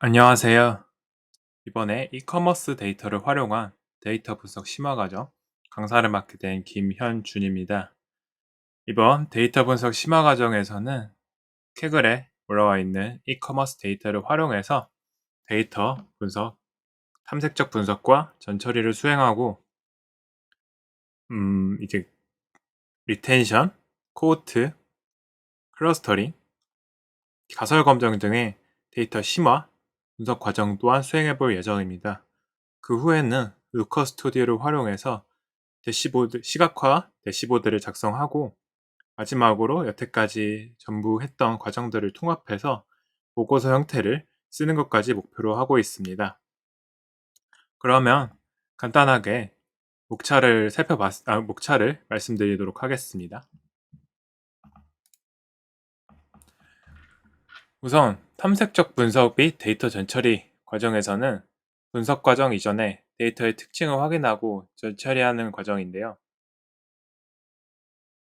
안녕하세요. 이번에 이커머스 데이터를 활용한 데이터 분석 심화 과정 강사를 맡게 된 김현준입니다. 이번 데이터 분석 심화 과정에서는 캐글에 올라와 있는 이커머스 데이터를 활용해서 데이터 분석, 탐색적 분석과 전처리를 수행하고 이제 리텐션, 코호트, 클러스터링, 가설 검정 등의 데이터 심화, 분석 과정 또한 수행해 볼 예정입니다. 그 후에는 루커 스튜디오를 활용해서 대시보드, 시각화 대시보드를 작성하고 마지막으로 여태까지 전부 했던 과정들을 통합해서 보고서 형태를 쓰는 것까지 목표로 하고 있습니다. 그러면 간단하게 목차를 말씀드리도록 하겠습니다. 우선 탐색적 분석 및 데이터 전처리 과정에서는 분석 과정 이전에 데이터의 특징을 확인하고 전처리하는 과정인데요.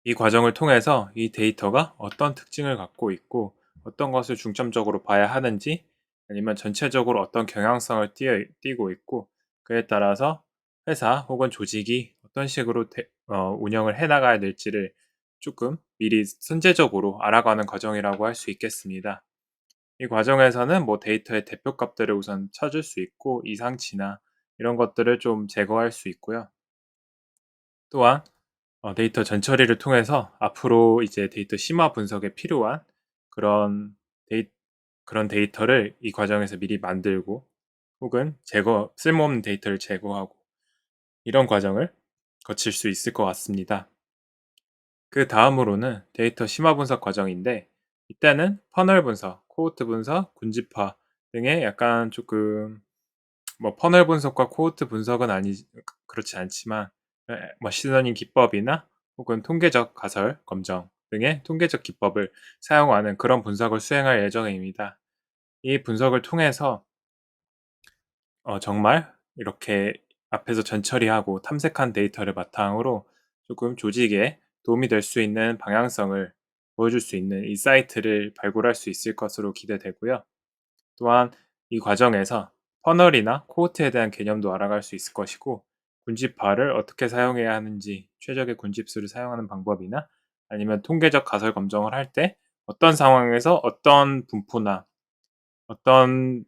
이 과정을 통해서 이 데이터가 어떤 특징을 갖고 있고 어떤 것을 중점적으로 봐야 하는지 아니면 전체적으로 어떤 경향성을 띠고 있고 그에 따라서 회사 혹은 조직이 어떤 식으로 운영을 해 나가야 될지를 조금 미리 선제적으로 알아가는 과정이라고 할 수 있겠습니다. 이 과정에서는 뭐 데이터의 대표 값들을 우선 찾을 수 있고 이상치나 이런 것들을 좀 제거할 수 있고요. 또한 데이터 전처리를 통해서 앞으로 이제 데이터 심화 분석에 필요한 그런 데이 그런 데이터를 이 과정에서 미리 만들고 혹은 쓸모없는 데이터를 제거하고 이런 과정을 거칠 수 있을 것 같습니다. 그다음으로는 데이터 심화 분석 과정인데 이때는 퍼널 분석, 코호트 분석, 군집화 등의 약간 조금 뭐 퍼널 분석과 코호트 분석은 그렇지 않지만 머신러닝 기법이나 혹은 통계적 가설 검정 등의 통계적 기법을 사용하는 그런 분석을 수행할 예정입니다. 이 분석을 통해서 정말 이렇게 앞에서 전처리하고 탐색한 데이터를 바탕으로 조금 조직에 도움이 될 수 있는 방향성을 보여줄 수 있는 이 사이트를 발굴할 수 있을 것으로 기대되고요. 또한 이 과정에서 퍼널이나 코호트에 대한 개념도 알아갈 수 있을 것이고 군집화를 어떻게 사용해야 하는지 최적의 군집수를 사용하는 방법이나 아니면 통계적 가설 검정을 할 때 어떤 상황에서 어떤 분포나 어떤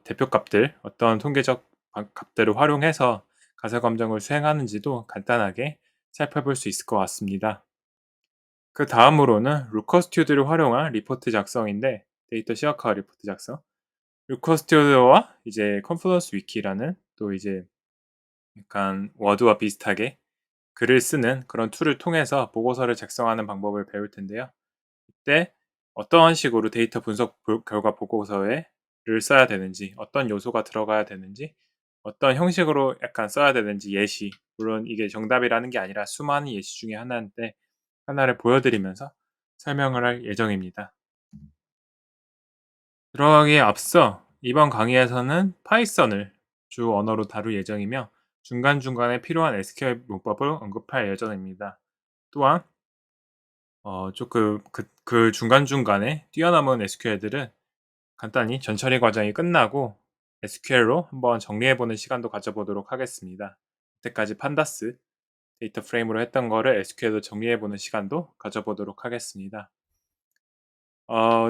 대표값들 어떤 통계적 값들을 활용해서 가설 검정을 수행하는지도 간단하게 살펴볼 수 있을 것 같습니다. 그 다음으로는 루커 스튜디오를 활용한 리포트 작성인데 데이터 시각화 리포트 작성 루커 스튜디오와 이제 컨플루언스 위키라는 또 이제 약간 워드와 비슷하게 글을 쓰는 그런 툴을 통해서 보고서를 작성하는 방법을 배울 텐데요. 이때 어떠한 식으로 데이터 분석 결과 보고서에 를 써야 되는지, 어떤 요소가 들어가야 되는지, 어떤 형식으로 약간 써야 되는지 예시, 물론 이게 정답이라는 게 아니라 수많은 예시 중에 하나인데 하나를 보여드리면서 설명을 할 예정입니다. 들어가기에 앞서 이번 강의에서는 파이썬을 주 언어로 다룰 예정이며 중간중간에 필요한 SQL 문법을 언급할 예정입니다. 또한 조금 그 중간중간에 뛰어남은 SQL들은 간단히 전처리 과정이 끝나고 SQL로 한번 정리해보는 시간도 가져보도록 하겠습니다. 이때까지 판다스 데이터 프레임으로 했던 거를 SQL로 정리해보는 시간도 가져보도록 하겠습니다.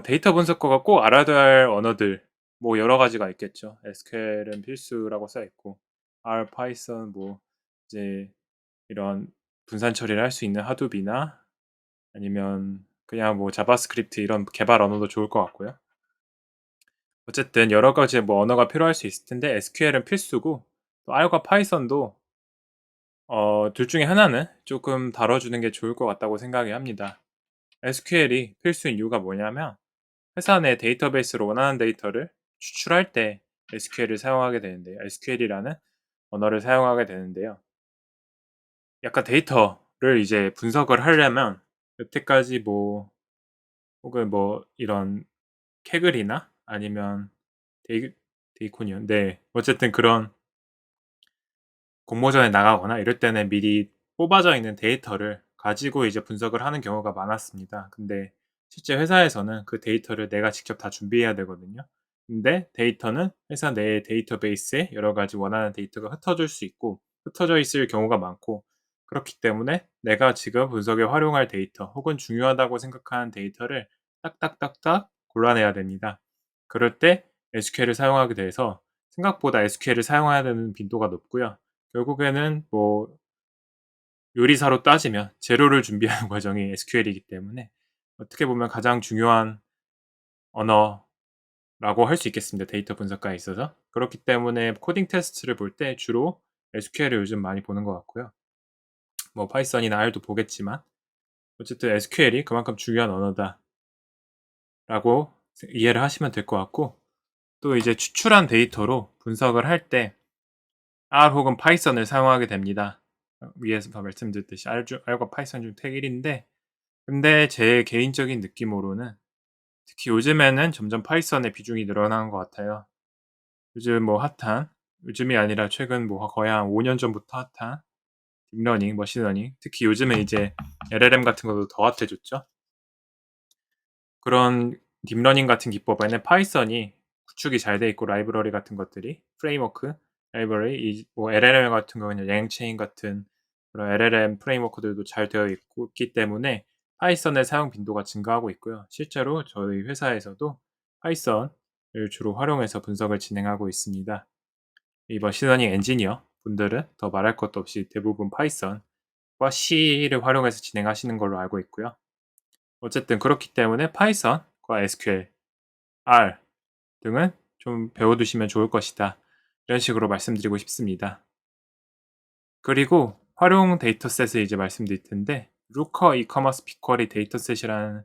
데이터 분석과가 꼭 알아둬야 할 언어들 뭐 여러 가지가 있겠죠. SQL은 필수라고 써 있고 R, 파이썬 뭐 이제 이런 분산 처리를 할 수 있는 하둡이나 아니면 그냥 뭐 자바스크립트 이런 개발 언어도 좋을 것 같고요. 어쨌든 여러 가지 뭐 언어가 필요할 수 있을 텐데 SQL은 필수고 또 R과 파이썬도 둘 중에 하나는 조금 다뤄주는 게 좋을 것 같다고 생각이 합니다. SQL이 필수인 이유가 뭐냐면 회사 내 데이터베이스로 원하는 데이터를 추출할 때 SQL을 사용하게 되는데요. SQL이라는 언어를 사용하게 되는데요. 약간 데이터를 이제 분석을 하려면 여태까지 뭐 혹은 뭐 이런 캐글이나 아니면 데이코니언 네. 어쨌든 그런 공모전에 나가거나 이럴 때는 미리 뽑아져 있는 데이터를 가지고 이제 분석을 하는 경우가 많았습니다. 근데 실제 회사에서는 그 데이터를 내가 직접 다 준비해야 되거든요. 근데 데이터는 회사 내 데이터베이스에 여러 가지 원하는 데이터가 흩어질 수 있고 흩어져 있을 경우가 많고 그렇기 때문에 내가 지금 분석에 활용할 데이터 혹은 중요하다고 생각하는 데이터를 딱딱딱딱 골라내야 됩니다. 그럴 때 SQL을 사용하게 돼서 생각보다 SQL을 사용해야 되는 빈도가 높고요. 결국에는 뭐 요리사로 따지면 재료를 준비하는 과정이 SQL이기 때문에 어떻게 보면 가장 중요한 언어라고 할 수 있겠습니다, 데이터 분석과에 있어서. 그렇기 때문에 코딩 테스트를 볼 때 주로 SQL을 요즘 많이 보는 것 같고요. 뭐 파이썬이나 R도 보겠지만 어쨌든 SQL이 그만큼 중요한 언어다라고 이해를 하시면 될 것 같고, 또 이제 추출한 데이터로 분석을 할 때 R 혹은 파이썬을 사용하게 됩니다. 위에서 말씀드렸듯이 R과 파이썬 중 택1인데, 근데 제 개인적인 느낌으로는 특히 요즘에는 점점 파이썬의 비중이 늘어나는 것 같아요. 요즘 뭐 핫한, 요즘이 아니라 최근 뭐 거의 한 5년 전부터 핫한 딥러닝, 머신러닝, 특히 요즘에 이제 LLM 같은 것도 더 핫해졌죠. 그런 딥러닝 같은 기법에는 파이썬이 구축이 잘 돼 있고, 라이브러리 같은 것들이 프레임워크 라이브러리, 뭐 LLM 같은 경우는 랭체인 같은 그런 LLM 프레임워크들도 잘 되어 있기 때문에 파이썬의 사용 빈도가 증가하고 있고요. 실제로 저희 회사에서도 파이썬을 주로 활용해서 분석을 진행하고 있습니다. 이 머신러닝 엔지니어 분들은 더 말할 것도 없이 대부분 파이썬과 C를 활용해서 진행하시는 걸로 알고 있고요. 어쨌든 그렇기 때문에 파이썬과 SQL, R 등은 좀 배워두시면 좋을 것이다, 이런 식으로 말씀드리고 싶습니다. 그리고 활용 데이터셋을 이제 말씀드릴 텐데, 루커 이커머스 빅쿼리 데이터셋이라는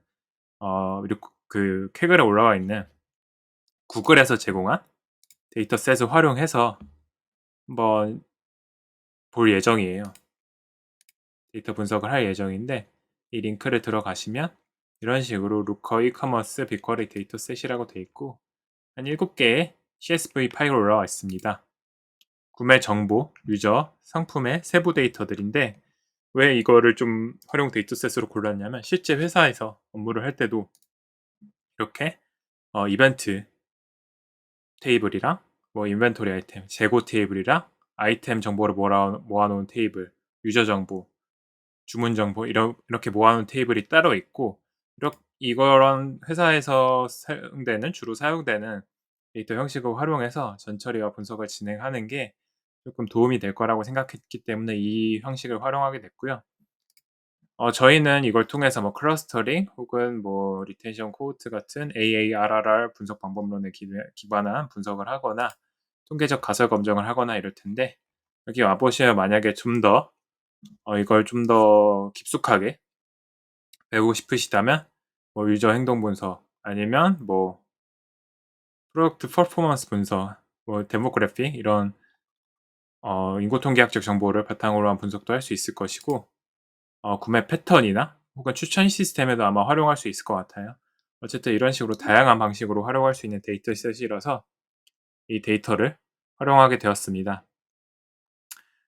그 캐글에 올라와 있는 구글에서 제공한 데이터셋을 활용해서 한번 볼 예정이에요. 데이터 분석을 할 예정인데, 이 링크를 들어가시면 이런 식으로 루커 이커머스 빅쿼리 데이터셋이라고 되어 있고 한 7개의 CSV 파일이 올라와 있습니다. 구매 정보, 유저, 상품의 세부 데이터들인데, 왜 이거를 좀 활용 데이터셋으로 골랐냐면 실제 회사에서 업무를 할 때도 이렇게 이벤트 테이블이랑 뭐 인벤토리 아이템, 재고 테이블이랑 아이템 정보를 모아놓은 테이블, 유저 정보, 주문 정보 이렇게 모아놓은 테이블이 따로 있고, 이런 회사에서 주로 사용되는 데이터 형식을 활용해서 전처리와 분석을 진행하는 게 조금 도움이 될 거라고 생각했기 때문에 이 형식을 활용하게 됐고요. 저희는 이걸 통해서 뭐 클러스터링 혹은 뭐 리텐션 코호트 같은 AARRR 분석 방법론에 기반한 분석을 하거나 통계적 가설 검증을 하거나 이럴 텐데, 여기 와 보시면 만약에 좀 더 이걸 좀 더 깊숙하게 배우고 싶으시다면 뭐 유저 행동 분석, 아니면 뭐 프로덕트 퍼포먼스 분석, 뭐 데모그래피 이런 인구통계학적 정보를 바탕으로 한 분석도 할 수 있을 것이고, 구매 패턴이나 혹은 추천 시스템에도 아마 활용할 수 있을 것 같아요. 어쨌든 이런 식으로 다양한 방식으로 활용할 수 있는 데이터셋이라서 이 데이터를 활용하게 되었습니다.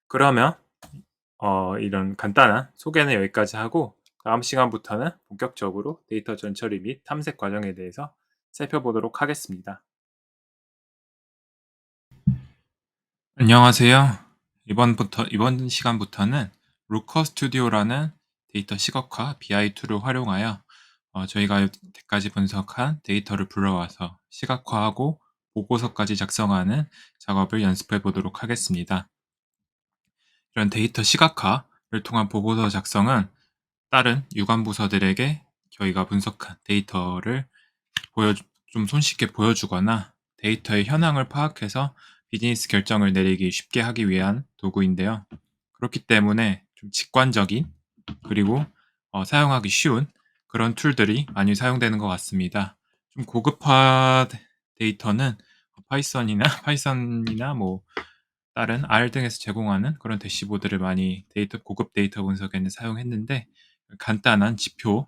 그러면 이런 간단한 소개는 여기까지 하고, 다음 시간부터는 본격적으로 데이터 전처리 및 탐색 과정에 대해서 살펴보도록 하겠습니다. 안녕하세요. 이번 시간부터는 루커 스튜디오라는 데이터 시각화 BI 툴을 활용하여 저희가 여태까지 분석한 데이터를 불러와서 시각화하고 보고서까지 작성하는 작업을 연습해 보도록 하겠습니다. 이런 데이터 시각화를 통한 보고서 작성은 다른 유관 부서들에게 저희가 분석한 데이터를 좀 손쉽게 보여주거나 데이터의 현황을 파악해서 비즈니스 결정을 내리기 쉽게 하기 위한 도구인데요. 그렇기 때문에 좀 직관적인, 그리고 사용하기 쉬운 그런 툴들이 많이 사용되는 것 같습니다. 좀 고급화 데이터는 파이썬이나 뭐 다른 R 등에서 제공하는 그런 대시보드를 많이 고급 데이터 분석에는 사용했는데, 간단한 지표나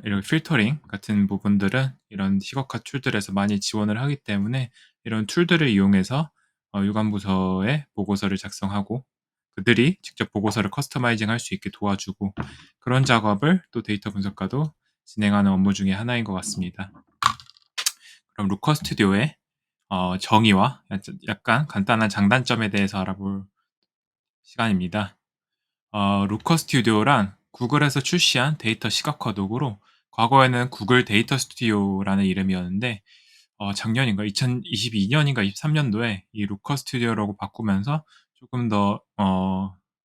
이런 필터링 같은 부분들은 이런 시각화 툴들에서 많이 지원을 하기 때문에 이런 툴들을 이용해서 유관부서에 보고서를 작성하고 그들이 직접 보고서를 커스터마이징 할 수 있게 도와주고, 그런 작업을 또 데이터 분석가도 진행하는 업무 중에 하나인 것 같습니다. 그럼 루커 스튜디오의 정의와 약간 간단한 장단점에 대해서 알아볼 시간입니다. 루커 스튜디오란 구글에서 출시한 데이터 시각화 도구로 과거에는 구글 데이터 스튜디오라는 이름이었는데 작년인가 2022년인가 23년도에 이 루커 스튜디오라고 바꾸면서 조금 더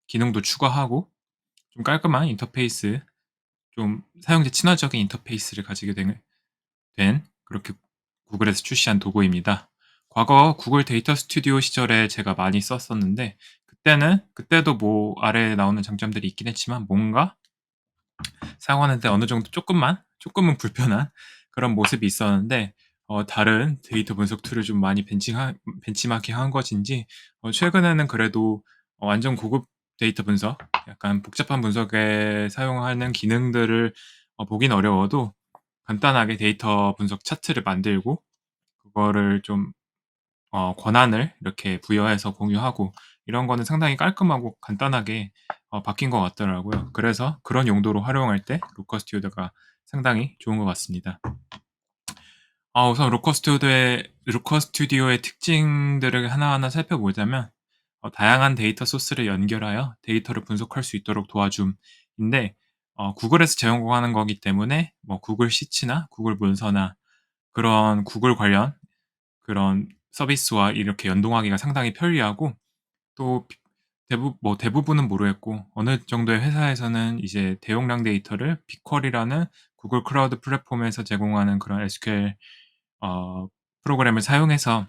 기능도 추가하고 좀 깔끔한 인터페이스, 좀 사용자 친화적인 인터페이스를 가지게 된 그렇게 구글에서 출시한 도구입니다. 과거 구글 데이터 스튜디오 시절에 제가 많이 썼었는데 그때도 뭐 아래에 나오는 장점들이 있긴 했지만 뭔가 사용하는데 어느 정도 조금은 불편한 그런 모습이 있었는데 다른 데이터 분석 툴을 좀 많이 벤치마킹한 것인지 최근에는 그래도 완전 고급 데이터 분석, 약간 복잡한 분석에 사용하는 기능들을 보긴 어려워도 간단하게 데이터 분석 차트를 만들고 그거를 좀 권한을 이렇게 부여해서 공유하고 이런 거는 상당히 깔끔하고 간단하게 바뀐 것 같더라고요. 그래서 그런 용도로 활용할 때 로커 스튜디오가 상당히 좋은 것 같습니다. 우선 로커 스튜디오의 특징들을 하나하나 살펴보자면 다양한 데이터 소스를 연결하여 데이터를 분석할 수 있도록 도와줌인데 구글에서 제공하는 거기 때문에 뭐 구글 시츠나 구글 문서나 그런 구글 관련 그런 서비스와 이렇게 연동하기가 상당히 편리하고 또 대부분은 모르겠고 어느 정도의 회사에서는 이제 대용량 데이터를 빅쿼리라는 구글 클라우드 플랫폼에서 제공하는 그런 SQL 어 프로그램을 사용해서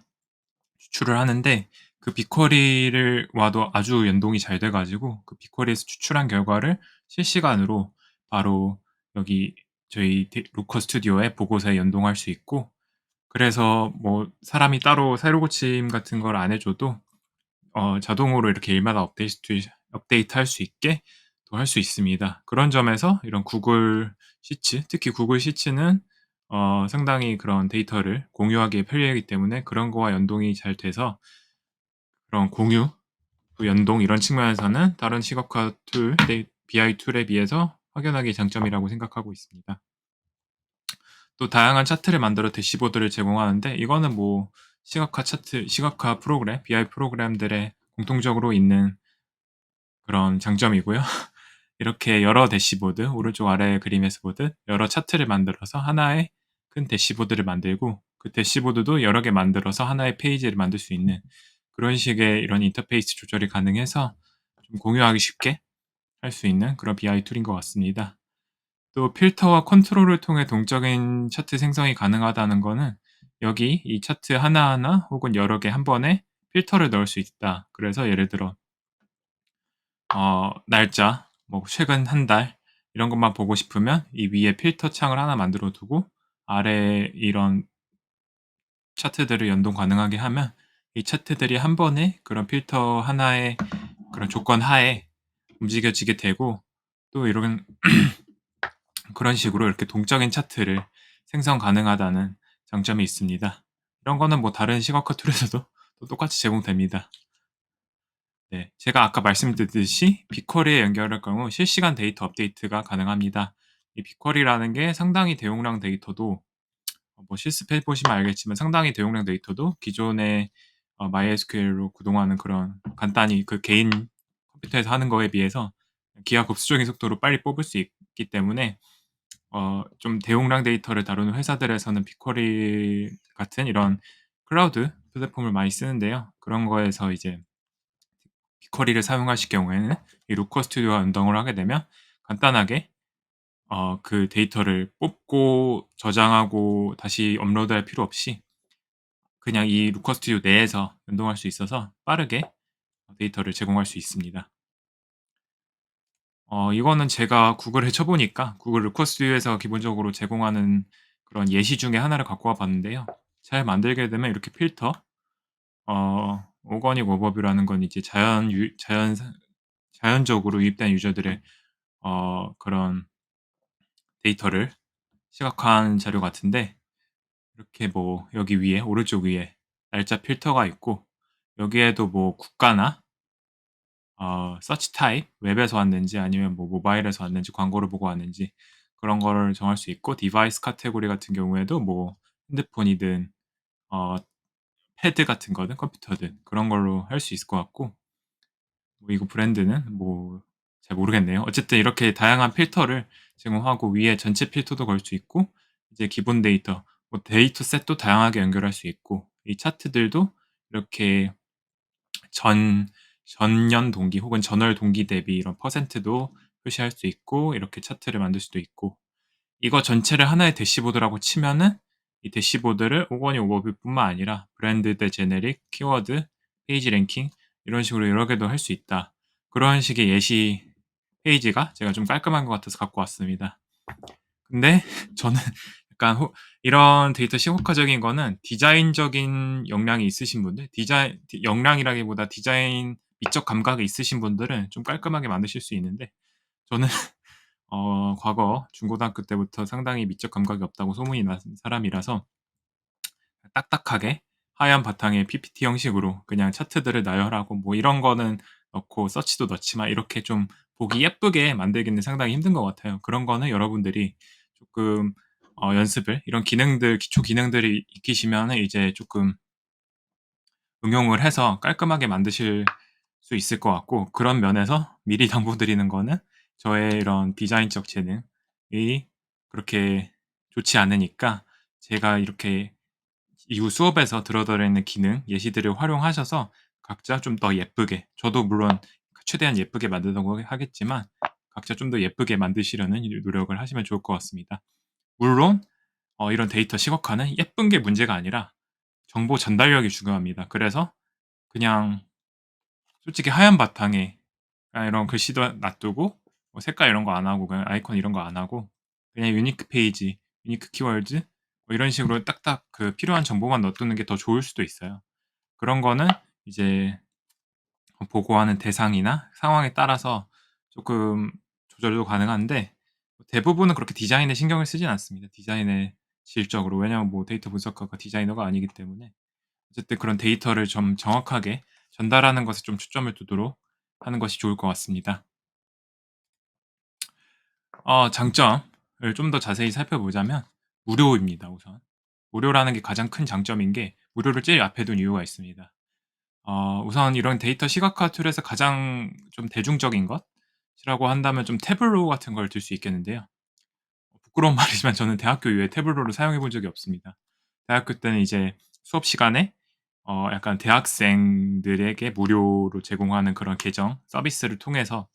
추출을 하는데 그 빅쿼리를 와도 아주 연동이 잘 돼 가지고 그 빅쿼리에서 추출한 결과를 실시간으로 바로 여기 저희 로커 스튜디오에 보고서에 연동할 수 있고, 그래서 뭐 사람이 따로 새로 고침 같은 걸 안 해 줘도 자동으로 이렇게 일마다 업데이트할 수 있게 또 할 수 있습니다. 그런 점에서 이런 구글 시츠, 특히 구글 시츠는 상당히 그런 데이터를 공유하기에 편리하기 때문에 그런 거와 연동이 잘 돼서 그런 공유, 또 연동 이런 측면에서는 다른 시각화 툴, BI 툴에 비해서 확연하게 장점이라고 생각하고 있습니다. 또 다양한 차트를 만들어 대시보드를 제공하는데 이거는 뭐 시각화 프로그램, BI 프로그램들의 공통적으로 있는 그런 장점이고요. 이렇게 여러 대시보드, 오른쪽 아래 그림에서 보듯 여러 차트를 만들어서 하나의 큰 대시보드를 만들고 그 대시보드도 여러 개 만들어서 하나의 페이지를 만들 수 있는 그런 식의 이런 인터페이스 조절이 가능해서 좀 공유하기 쉽게 할 수 있는 그런 BI 툴인 것 같습니다. 또 필터와 컨트롤을 통해 동적인 차트 생성이 가능하다는 거는 여기 이 차트 하나하나 혹은 여러 개 한 번에 필터를 넣을 수 있다. 그래서 예를 들어 날짜, 뭐 최근 한 달 이런 것만 보고 싶으면 이 위에 필터 창을 하나 만들어 두고 아래에 이런 차트들을 연동 가능하게 하면 이 차트들이 한 번에 그런 필터 하나의 그런 조건 하에 움직여지게 되고 또 이런 그런 식으로 이렇게 동적인 차트를 생성 가능하다는 장점이 있습니다. 이런 거는 뭐 다른 시각화 툴에서도 또 똑같이 제공됩니다. 네, 제가 아까 말씀드렸듯이 빅쿼리에 연결할 경우 실시간 데이터 업데이트가 가능합니다. 이 빅쿼리라는 게 상당히 대용량 데이터도 뭐 실습해 보시면 알겠지만 상당히 대용량 데이터도 기존의 MySQL로 구동하는 그런 간단히 그 개인 컴퓨터에서 하는 거에 비해서 기하급수적인 속도로 빨리 뽑을 수 있기 때문에 좀 대용량 데이터를 다루는 회사들에서는 빅쿼리 같은 이런 클라우드 플랫폼을 많이 쓰는데요. 그런 거에서 이제 빅쿼리를 사용하실 경우에는 이 루커 스튜디오와 연동을 하게 되면 간단하게 그 데이터를 뽑고 저장하고 다시 업로드할 필요 없이 그냥 이 루커 스튜디오 내에서 연동할 수 있어서 빠르게 데이터를 제공할 수 있습니다. 이거는 제가 구글에 쳐 보니까 구글 루커 스튜디오에서 기본적으로 제공하는 그런 예시 중에 하나를 갖고 와 봤는데요. 잘 만들게 되면 이렇게 필터, 오거닉 오버뷰라는 건 이제 자연적으로 유입된 유저들의 그런 데이터를 시각화한 자료 같은데 이렇게 뭐 여기 위에 오른쪽 위에 날짜 필터가 있고 여기에도 뭐 국가나 서치 타입 웹에서 왔는지 아니면 뭐 모바일에서 왔는지 광고를 보고 왔는지 그런 거를 정할 수 있고 디바이스 카테고리 같은 경우에도 뭐 핸드폰이든 패드 같은 거든 컴퓨터든 그런 걸로 할 수 있을 것 같고, 뭐 이거 브랜드는 뭐 잘 모르겠네요. 어쨌든 이렇게 다양한 필터를 제공하고 위에 전체 필터도 걸 수 있고, 이제 기본 데이터, 뭐 데이터 셋도 다양하게 연결할 수 있고, 이 차트들도 이렇게 전 전년 동기 혹은 전월 동기 대비 이런 퍼센트도 표시할 수 있고, 이렇게 차트를 만들 수도 있고, 이거 전체를 하나의 대시보드라고 치면은 이 대시보드를 오건이 오버뷰뿐만 아니라 브랜드 대 제네릭, 키워드, 페이지 랭킹 이런 식으로 여러 개도 할 수 있다. 그런 식의 예시 페이지가 제가 좀 깔끔한 것 같아서 갖고 왔습니다. 근데 저는 약간 이런 데이터 시각화적인 거는 디자인적인 역량이 있으신 분들, 역량이라기보다 디자인 미적 감각이 있으신 분들은 좀 깔끔하게 만드실 수 있는데, 저는 과거 중고등학교 때부터 상당히 미적 감각이 없다고 소문이 난 사람이라서 딱딱하게 하얀 바탕에 PPT 형식으로 그냥 차트들을 나열하고 뭐 이런 거는 넣고 서치도 넣지만 이렇게 좀 보기 예쁘게 만들기는 상당히 힘든 것 같아요. 그런 거는 여러분들이 조금 연습을, 이런 기능들, 기초 기능들이 익히시면 이제 조금 응용을 해서 깔끔하게 만드실 수 있을 것 같고, 그런 면에서 미리 당부드리는 거는 저의 이런 디자인적 재능이 그렇게 좋지 않으니까, 제가 이렇게 이후 수업에서 들어드리는 기능, 예시들을 활용하셔서 각자 좀 더 예쁘게, 저도 물론 최대한 예쁘게 만들려고 하겠지만 각자 좀 더 예쁘게 만드시려는 노력을 하시면 좋을 것 같습니다. 물론 이런 데이터 시각화는 예쁜 게 문제가 아니라 정보 전달력이 중요합니다. 그래서 그냥 솔직히 하얀 바탕에 이런 글씨도 놔두고 뭐 색깔 이런 거 안 하고 그냥 아이콘 이런 거 안 하고 그냥 유니크 페이지, 유니크 키워드 뭐 이런 식으로 딱딱 그 필요한 정보만 넣어두는 게 더 좋을 수도 있어요. 그런 거는 이제 보고하는 대상이나 상황에 따라서 조금 조절도 가능한데, 대부분은 그렇게 디자인에 신경을 쓰진 않습니다. 디자인의 질적으로. 왜냐하면 뭐 데이터 분석가가 디자이너가 아니기 때문에. 어쨌든 그런 데이터를 좀 정확하게 전달하는 것에 좀 초점을 두도록 하는 것이 좋을 것 같습니다. 장점을 좀 더 자세히 살펴보자면 무료입니다, 우선. 무료라는 게 가장 큰 장점인 게, 무료를 제일 앞에 둔 이유가 있습니다. 우선 이런 데이터 시각화 툴에서 가장 좀 대중적인 것이라고 한다면 좀 태블로 같은 걸 들 수 있겠는데요. 부끄러운 말이지만 저는 대학교 이후에 태블로를 사용해 본 적이 없습니다. 대학교 때는 이제 수업 시간에 약간 대학생들에게 무료로 제공하는 그런 계정 서비스를 통해서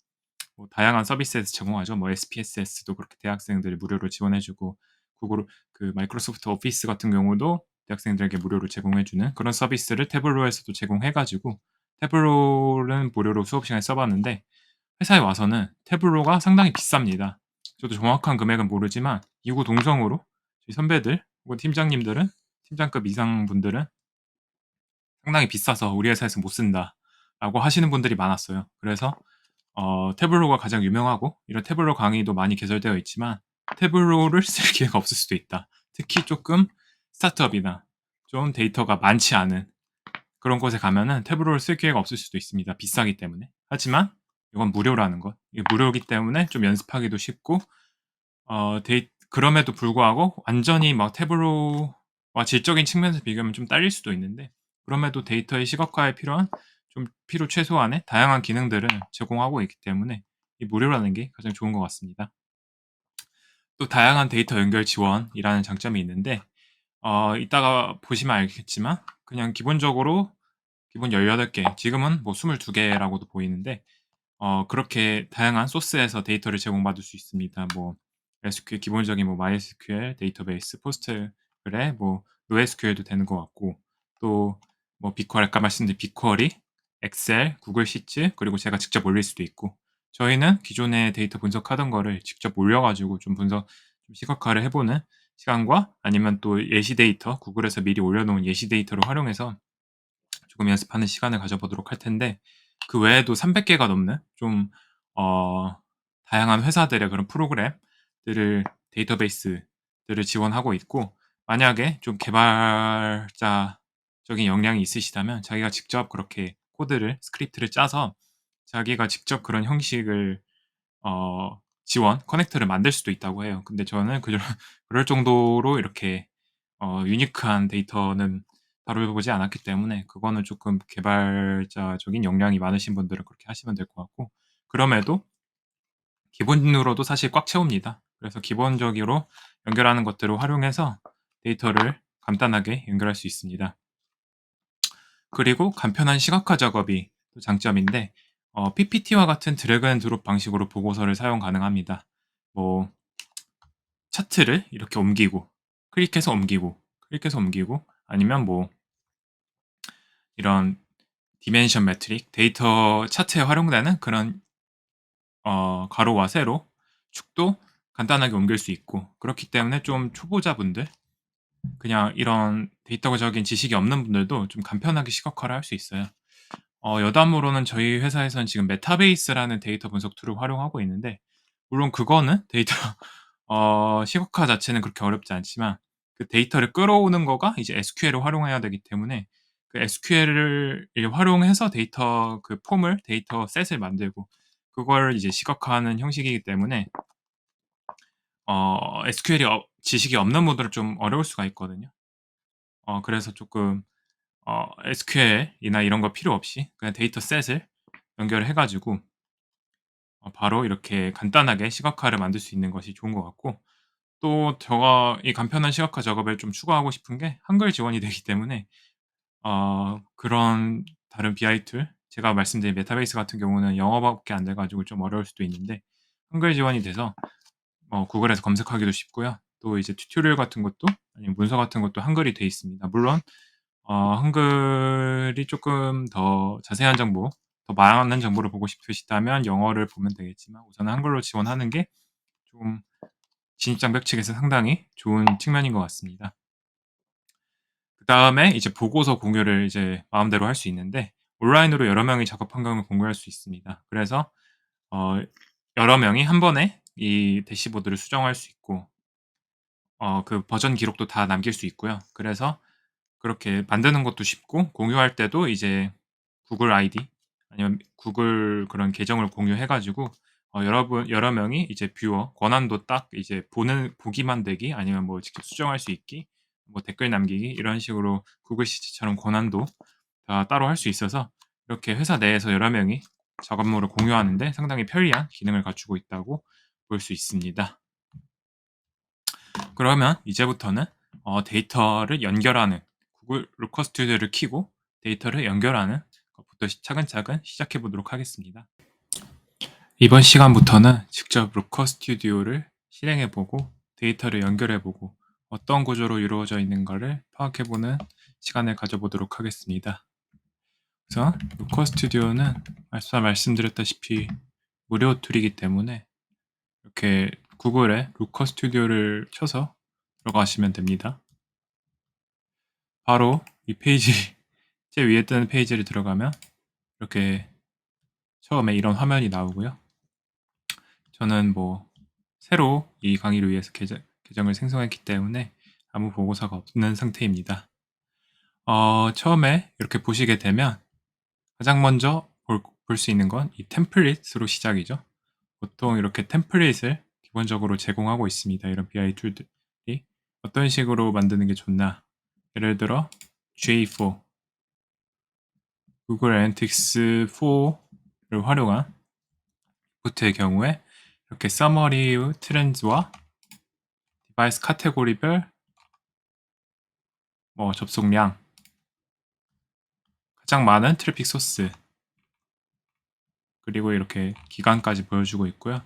뭐 다양한 서비스에서 제공하죠. 뭐 SPSS도 그렇게 대학생들을 무료로 지원해 주고, 구글 그 마이크로소프트 오피스 같은 경우도 대학생들에게 무료로 제공해 주는 그런 서비스를 태블로에서도 제공해 가지고 태블로는 무료로 수업 시간에 써 봤는데, 회사에 와서는 태블로가 상당히 비쌉니다. 저도 정확한 금액은 모르지만 이후 동성으로 저희 선배들 혹은 팀장님들은, 팀장급 이상 분들은 상당히 비싸서 "우리 회사에서 못 쓴다."라고 하시는 분들이 많았어요. 그래서 태블로가 가장 유명하고 이런 태블로 강의도 많이 개설되어 있지만 태블로를 쓸 기회가 없을 수도 있다. 특히 조금 스타트업이나 좀 데이터가 많지 않은 그런 곳에 가면은 태블로를 쓸 기회가 없을 수도 있습니다, 비싸기 때문에. 하지만 이건 무료라는 것. 이게 무료이기 때문에 좀 연습하기도 쉽고, 그럼에도 불구하고 완전히 막 태블로와 질적인 측면에서 비교하면 좀 딸릴 수도 있는데, 그럼에도 데이터의 시각화에 필요한 좀 필요 최소한의 다양한 기능들을 제공하고 있기 때문에 이 무료라는 게 가장 좋은 것 같습니다. 또 다양한 데이터 연결 지원이라는 장점이 있는데, 이따가 보시면 알겠지만 그냥 기본적으로 기본 18개, 지금은 뭐 22개라고도 보이는데, 그렇게 다양한 소스에서 데이터를 제공받을 수 있습니다. 뭐 SQL 기본적인 뭐 MySQL 데이터베이스, 포스트그레, 뭐 NoSQL도 되는 것 같고, 또 뭐 BigQuery, 아까 말씀드린 BigQuery, 엑셀, 구글 시트, 그리고 제가 직접 올릴 수도 있고, 저희는 기존에 데이터 분석하던 거를 직접 올려 가지고 좀 좀 시각화를 해 보는 시간과, 아니면 또 예시 데이터, 구글에서 미리 올려 놓은 예시 데이터를 활용해서 조금 연습하는 시간을 가져보도록 할 텐데, 그 외에도 300개가 넘는 좀 어 다양한 회사들의 그런 프로그램들을, 데이터베이스들을 지원하고 있고, 만약에 좀 개발자적인 역량이 있으시다면 자기가 직접 그렇게 스크립트를 짜서 자기가 직접 그런 형식을 커넥터를 만들 수도 있다고 해요. 근데 저는 그럴 그럴 정도로 이렇게 유니크한 데이터는 다뤄보지 않았기 때문에 그거는 조금 개발자적인 역량이 많으신 분들은 그렇게 하시면 될 것 같고, 그럼에도 기본으로도 사실 꽉 채웁니다. 그래서 기본적으로 연결하는 것들을 활용해서 데이터를 간단하게 연결할 수 있습니다. 그리고 간편한 시각화 작업이 또 장점인데, PPT와 같은 드래그 앤 드롭 방식으로 보고서를 사용 가능합니다. 뭐 차트를 이렇게 옮기고 클릭해서 옮기고 클릭해서 옮기고, 아니면 뭐 이런 디멘션 매트릭 데이터 차트에 활용되는 그런 가로와 세로 축도 간단하게 옮길 수 있고, 그렇기 때문에 좀 초보자분들, 그냥 이런 데이터적인 지식이 없는 분들도 좀 간편하게 시각화를 할 수 있어요. 여담으로는 저희 회사에서는 지금 메타베이스라는 데이터 분석 툴을 활용하고 있는데, 물론 그거는 데이터 시각화 자체는 그렇게 어렵지 않지만, 그 데이터를 끌어오는 거가 이제 SQL을 활용해야 되기 때문에, 그 SQL을 활용해서 데이터 그 폼을 데이터 셋을 만들고 그걸 이제 시각화하는 형식이기 때문에 SQL이 지식이 없는 분들은 좀 어려울 수가 있거든요. 그래서 조금 SQL이나 이런 거 필요 없이 그냥 데이터 셋을 연결해 가지고 바로 이렇게 간단하게 시각화를 만들 수 있는 것이 좋은 것 같고, 또 제가 이 간편한 시각화 작업을 좀 추가하고 싶은 게 한글 지원이 되기 때문에, 그런 다른 BI 툴, 제가 말씀드린 메타베이스 같은 경우는 영어밖에 안 돼 가지고 좀 어려울 수도 있는데, 한글 지원이 돼서 구글에서 검색하기도 쉽고요. 또 이제 튜토리얼 같은 것도, 아니면 문서 같은 것도 한글이 돼 있습니다. 물론 한글이 조금 더 자세한 정보, 더 많은 정보를 보고 싶으시다면 영어를 보면 되겠지만, 우선은 한글로 지원하는 게 좀 진입장벽 측에서 상당히 좋은 측면인 것 같습니다. 그다음에 이제 보고서 공유를 이제 마음대로 할 수 있는데, 온라인으로 여러 명이 작업 환경을 공유할 수 있습니다. 그래서 어 여러 명이 한 번에 이 대시보드를 수정할 수 있고, 그 버전 기록도 다 남길 수 있고요. 그래서 그렇게 만드는 것도 쉽고, 공유할 때도 이제 구글 아이디 아니면 구글 그런 계정을 공유해 가지고 여러 명이 이제 뷰어 권한도 딱 이제 보기만 되기, 아니면 뭐 직접 수정할 수 있기, 뭐 댓글 남기기, 이런 식으로 구글 시트처럼 권한도 다 따로 할 수 있어서 이렇게 회사 내에서 여러 명이 작업물을 공유하는 데 상당히 편리한 기능을 갖추고 있다고 볼 수 있습니다. 그러면 이제부터는 데이터를 연결하는, 구글 루커 스튜디오를 켜고 데이터를 연결하는 것부터 차근차근 시작해 보도록 하겠습니다. 이번 시간부터는 직접 루커 스튜디오를 실행해 보고 데이터를 연결해 보고 어떤 구조로 이루어져 있는가를 파악해 보는 시간을 가져보도록 하겠습니다. 그래서 루커 스튜디오는 앞서 말씀드렸다시피 무료 툴이기 때문에 이렇게 구글에 루커 스튜디오를 쳐서 들어가시면 됩니다. 바로 이 페이지, 제 위에 뜨는 페이지를 들어가면 이렇게 처음에 이런 화면이 나오고요. 저는 뭐 새로 이 강의를 위해서 계정을 생성했기 때문에 아무 보고서가 없는 상태입니다. 처음에 이렇게 보시게 되면 가장 먼저 볼 수 있는 건 이 템플릿으로 시작이죠. 보통 이렇게 템플릿을 기본적으로 제공하고 있습니다. 이런 BI 툴들이 어떤 식으로 만드는 게 좋나. 예를 들어 GA4, 구글 애널리틱스 4를 활용한 리포트의 경우에 이렇게 서머리 트렌즈와 디바이스 카테고리별 접속량, 가장 많은 트래픽 소스, 그리고 이렇게 기간까지 보여주고 있고요.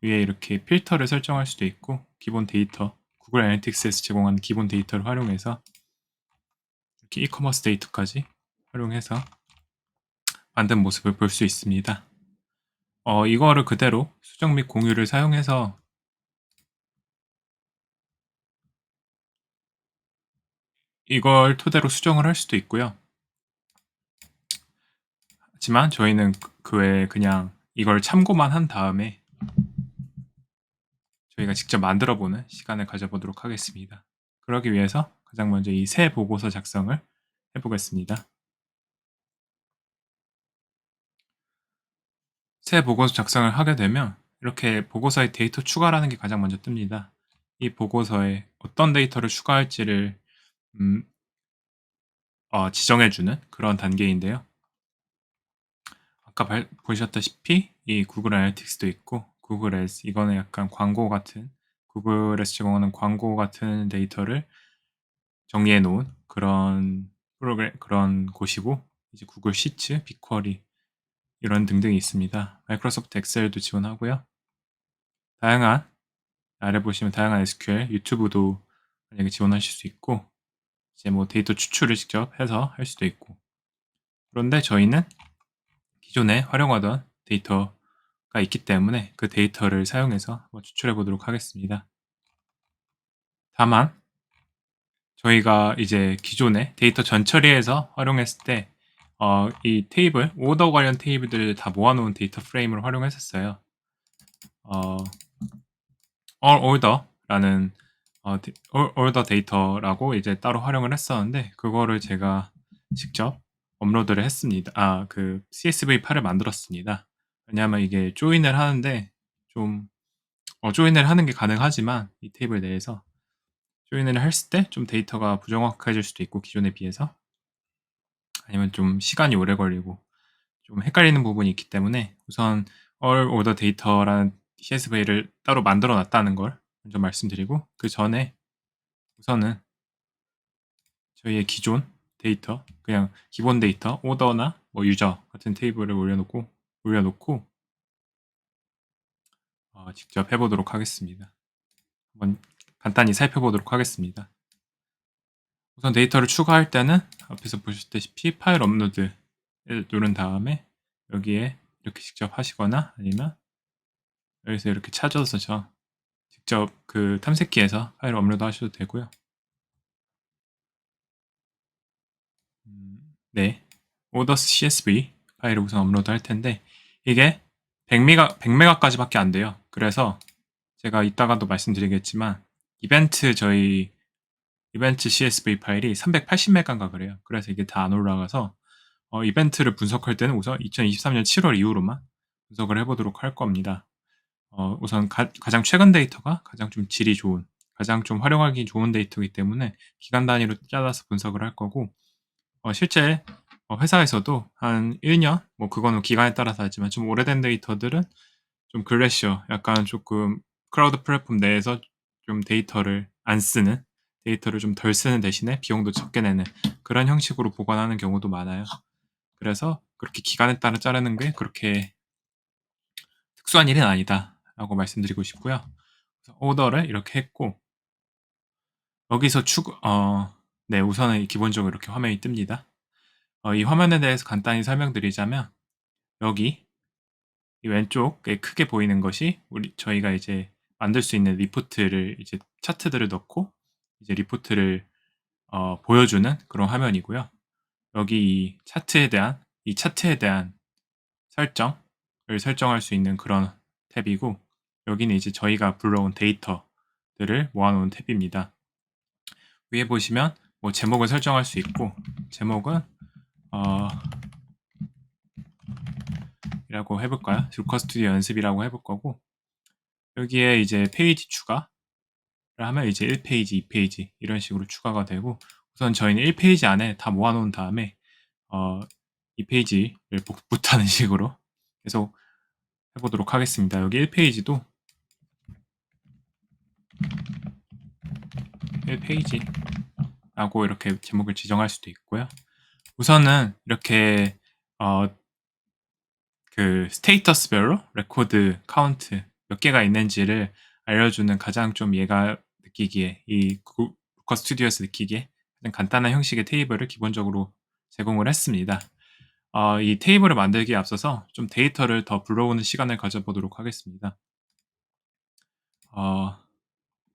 위에 이렇게 필터를 설정할 수도 있고, 기본 데이터, 구글 애널리틱스에서 제공하는 기본 데이터를 활용해서 이렇게 이커머스 데이터까지 활용해서 만든 모습을 볼 수 있습니다. 이거를 그대로 수정 및 공유를 사용해서 이걸 토대로 수정을 할 수도 있고요. 하지만 저희는 그 외에 그냥 이걸 참고만 한 다음에 저희가 직접 만들어 보는 시간을 가져보도록 하겠습니다. 그러기 위해서 가장 먼저 이 새 보고서 작성을 해보겠습니다. 새 보고서 작성을 하게 되면 이렇게 보고서에 데이터 추가라는 게 가장 먼저 뜹니다. 이 보고서에 어떤 데이터를 추가할지를 지정해주는 그런 단계인데요. 아까 보셨다시피 이 구글 애널리틱스도 있고 구글 애드 이거는 약간 광고 같은 구글에서 제공하는 광고 같은 데이터를 정리해 놓은 그런 곳이고 이제 구글 시츠, 빅쿼리 이런 등등이 있습니다. 마이크로소프트 엑셀도 지원하고요. 다양한 아래 보시면 다양한 SQL, 유튜브도 만약에 지원하실 수 있고 이제 뭐 데이터 추출을 직접 해서 할 수도 있고 그런데 저희는 기존에 활용하던 데이터가 있기 때문에 그 데이터를 사용해서 한번 추출해 보도록 하겠습니다. 다만 저희가 이제 기존에 데이터 전처리해서 활용했을 때 이 테이블, 오더 관련 테이블들을 다 모아놓은 데이터 프레임을 활용했었어요. all order라는 all order 데이터라고 이제 따로 활용을 했었는데 그거를 제가 직접 업로드를 했습니다. 그 CSV 파일을 만들었습니다. 왜냐하면 이게 조인을 하는데 좀 조인을 하는 게 가능하지만 이 테이블 내에서 조인을 했을 때 좀 데이터가 부정확해질 수도 있고 기존에 비해서 아니면 좀 시간이 오래 걸리고 좀 헷갈리는 부분이 있기 때문에 우선 all order 데이터라는 CSV를 따로 만들어 놨다는 걸 먼저 말씀드리고 그 전에 우선은 저희의 기존 데이터 그냥 기본 데이터 오더나 뭐 유저 같은 테이블을 올려놓고 직접 해보도록 하겠습니다. 한번 간단히 살펴보도록 하겠습니다. 우선 데이터를 추가할 때는 앞에서 보셨다시피 파일 업로드를 누른 다음에 여기에 이렇게 직접 하시거나 아니면 여기서 이렇게 찾아서 직접 그 탐색기에서 파일 업로드 하셔도 되고요. 네, orders CSV 파일을 우선 업로드 할 텐데 이게 100메가까지밖에 안 돼요. 그래서 제가 이따가도 말씀드리겠지만 저희 이벤트 CSV 파일이 380메가인가 그래요. 그래서 이게 다 안 올라가서 이벤트를 분석할 때는 우선 2023년 7월 이후로만 분석을 해보도록 할 겁니다. 우선 가장 최근 데이터가 가장 좀 질이 좋은, 가장 좀 활용하기 좋은 데이터이기 때문에 기간 단위로 잘라서 분석을 할 거고, 실제 회사에서도 한 1년, 뭐 그거는 기간에 따라서 하지만 좀 오래된 데이터들은 좀 글래시어, 약간 조금 클라우드 플랫폼 내에서 좀 데이터를 안 쓰는, 데이터를 좀 덜 쓰는 대신에 비용도 적게 내는 그런 형식으로 보관하는 경우도 많아요. 그래서 그렇게 기간에 따라 자르는 게 그렇게 특수한 일은 아니다라고 말씀드리고 싶고요. 오더를 이렇게 했고 여기서 네, 우선은 기본적으로 이렇게 화면이 뜹니다. 이 화면에 대해서 간단히 설명드리자면 여기 이 왼쪽에 크게 보이는 것이 저희가 이제 만들 수 있는 리포트를 이제 차트들을 넣고 이제 리포트를 보여주는 그런 화면이고요. 여기 이 차트에 대한 설정을 설정할 수 있는 그런 탭이고 여기는 이제 저희가 불러온 데이터들을 모아놓은 탭입니다. 위에 보시면 뭐 제목을 설정할 수 있고 제목은 이라고 해볼까요? 루커 스튜디오 연습이라고 해볼 거고 여기에 이제 페이지 추가를 하면 이제 1페이지, 2페이지 이런 식으로 추가가 되고 우선 저희는 1페이지 안에 다 모아놓은 다음에 2페이지를 복붙하는 식으로 계속 해보도록 하겠습니다. 여기 1페이지도 1페이지라고 이렇게 제목을 지정할 수도 있고요. 우선은 이렇게 그 스테이터스별로 레코드 카운트 몇 개가 있는지를 알려주는 가장 좀 얘가 느끼기에 이 루커 스튜디오에서 느끼기에 가장 간단한 형식의 테이블을 기본적으로 제공을 했습니다. 이 테이블을 만들기에 앞서서 좀 데이터를 더 불러오는 시간을 가져보도록 하겠습니다.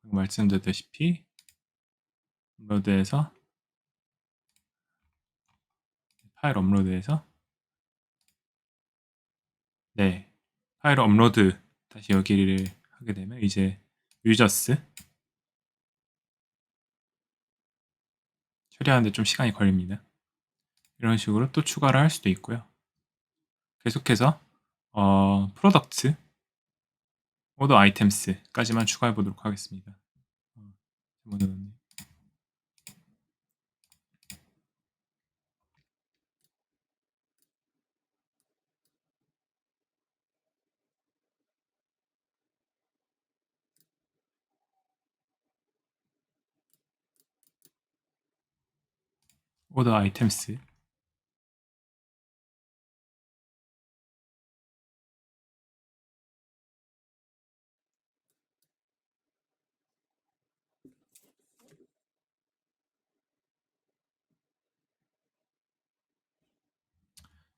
말씀드렸다시피 업로드해서 파일 업로드해서 네, 파일 업로드 다시 여기를 하게 되면 이제 유저스 처리하는데 좀 시간이 걸립니다. 이런 식으로 또 추가를 할 수도 있고요. 계속해서 프로덕트, 오더 아이템스까지만 추가해 보도록 하겠습니다. order items.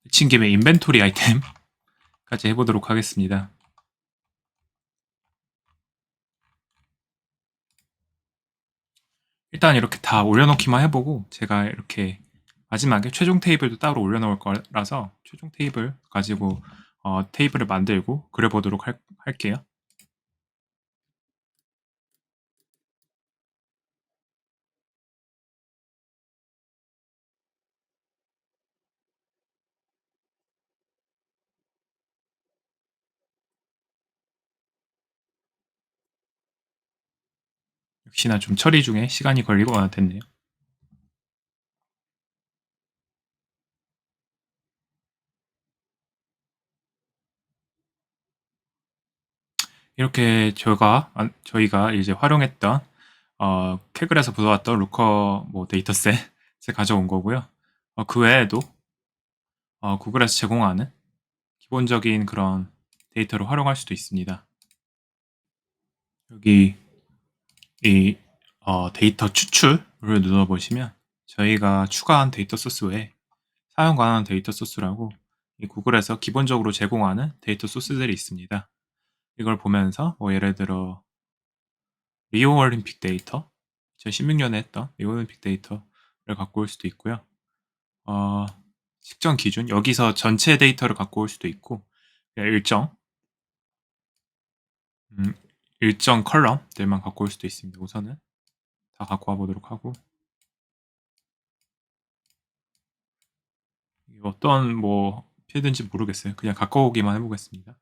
미친 김에 인벤토리 아이템까지 해보도록 하겠습니다. 일단 이렇게 다 올려놓기만 해보고 제가 이렇게 마지막에 최종 테이블도 따로 올려놓을 거라서 최종 테이블 가지고 테이블을 만들고 그려보도록 할게요. 역시나 좀 처리 중에 시간이 걸리거나 됐네요. 이렇게 저희가 이제 활용했던 캐글에서 부어왔던 루커 데이터셋을 가져온 거고요. 그 외에도 구글에서 제공하는 기본적인 그런 데이터를 활용할 수도 있습니다. 여기 이 데이터 추출을 눌러보시면 저희가 추가한 데이터 소스 외에 사용 가능한 데이터 소스라고 이 구글에서 기본적으로 제공하는 데이터 소스들이 있습니다. 이걸 보면서 예를 들어 리오 올림픽 데이터 2016년에 했던 리오 올림픽 데이터를 갖고 올 수도 있고요. 식전 기준 여기서 전체 데이터를 갖고 올 수도 있고 그냥 일정 컬럼들만 갖고 올 수도 있습니다. 우선은 다 갖고 와 보도록 하고 이게 어떤 필드인지 모르겠어요. 그냥 갖고 오기만 해보겠습니다.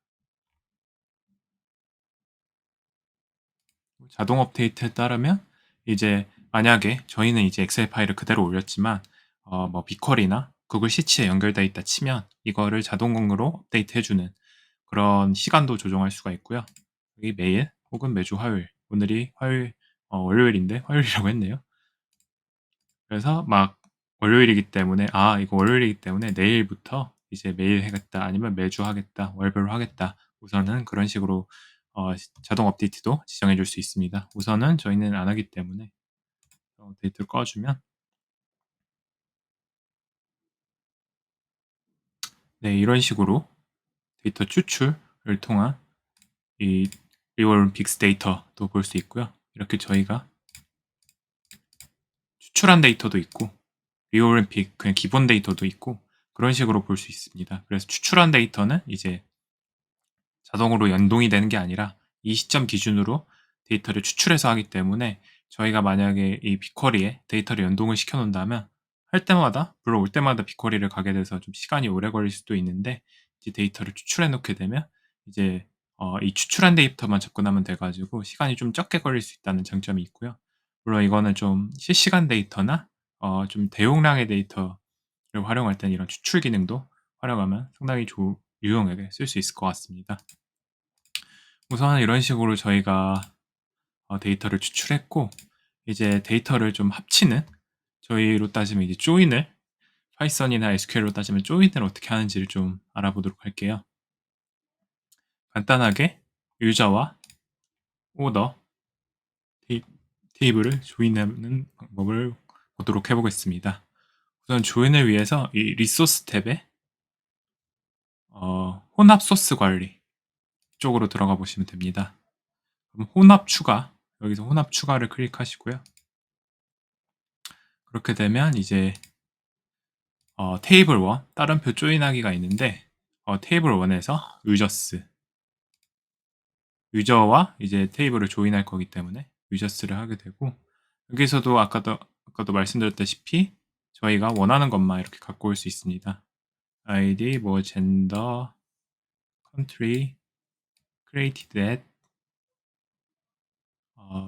자동 업데이트에 따르면 이제 만약에 저희는 이제 엑셀 파일을 그대로 올렸지만 빅쿼리나 구글 시치에 연결되어 있다 치면 이거를 자동으로 업데이트 해주는 그런 시간도 조정할 수가 있고요. 여기 매일 혹은 매주 화요일, 오늘이 월요일인데 화요일이라고 했네요. 그래서 막 월요일이기 때문에 이거 월요일이기 때문에 내일부터 이제 매일 하겠다 아니면 매주 하겠다 월별로 하겠다 우선은 그런 식으로 자동 업데이트도 지정해 줄 수 있습니다. 우선은 저희는 안 하기 때문에 업데이트를 꺼주면 네 이런 식으로 데이터 추출을 통한 이 리얼 빅스 데이터도 볼 수 있고요. 이렇게 저희가 추출한 데이터도 있고 리올림픽 그냥 기본 데이터도 있고 그런 식으로 볼 수 있습니다. 그래서 추출한 데이터는 이제 자동으로 연동이 되는 게 아니라 이 시점 기준으로 데이터를 추출해서 하기 때문에 저희가 만약에 이 빅쿼리에 데이터를 연동을 시켜 놓는다면 할 때마다 물론 올 때마다 빅쿼리를 가게 돼서 좀 시간이 오래 걸릴 수도 있는데 이제 데이터를 추출해 놓게 되면 이제 이 추출한 데이터만 접근하면 돼 가지고 시간이 좀 적게 걸릴 수 있다는 장점이 있고요. 물론 이거는 좀 실시간 데이터나 좀 대용량의 데이터를 활용할 때는 이런 추출 기능도 활용하면 상당히 유용하게 쓸 수 있을 것 같습니다. 우선 이런 식으로 저희가 데이터를 추출했고 이제 데이터를 좀 합치는 저희로 따지면 이제 조인을 파이썬이나 SQL로 따지면 조인을 어떻게 하는지를 좀 알아보도록 할게요. 간단하게 유저와 오더 테이블을 조인하는 방법을 보도록 해보겠습니다. 우선 조인을 위해서 이 리소스 탭에 혼합 소스 관리 쪽으로 들어가 보시면 됩니다. 그럼 혼합 추가 여기서 혼합 추가를 클릭하시고요. 그렇게 되면 이제 테이블 1 따름표 조인하기가 있는데 테이블 1에서 유저와 이제 테이블을 조인할 거기 때문에 유저스를 하게 되고 여기서도 아까도 말씀드렸다시피 저희가 원하는 것만 이렇게 갖고 올 수 있습니다. ID, 젠더, country, created at,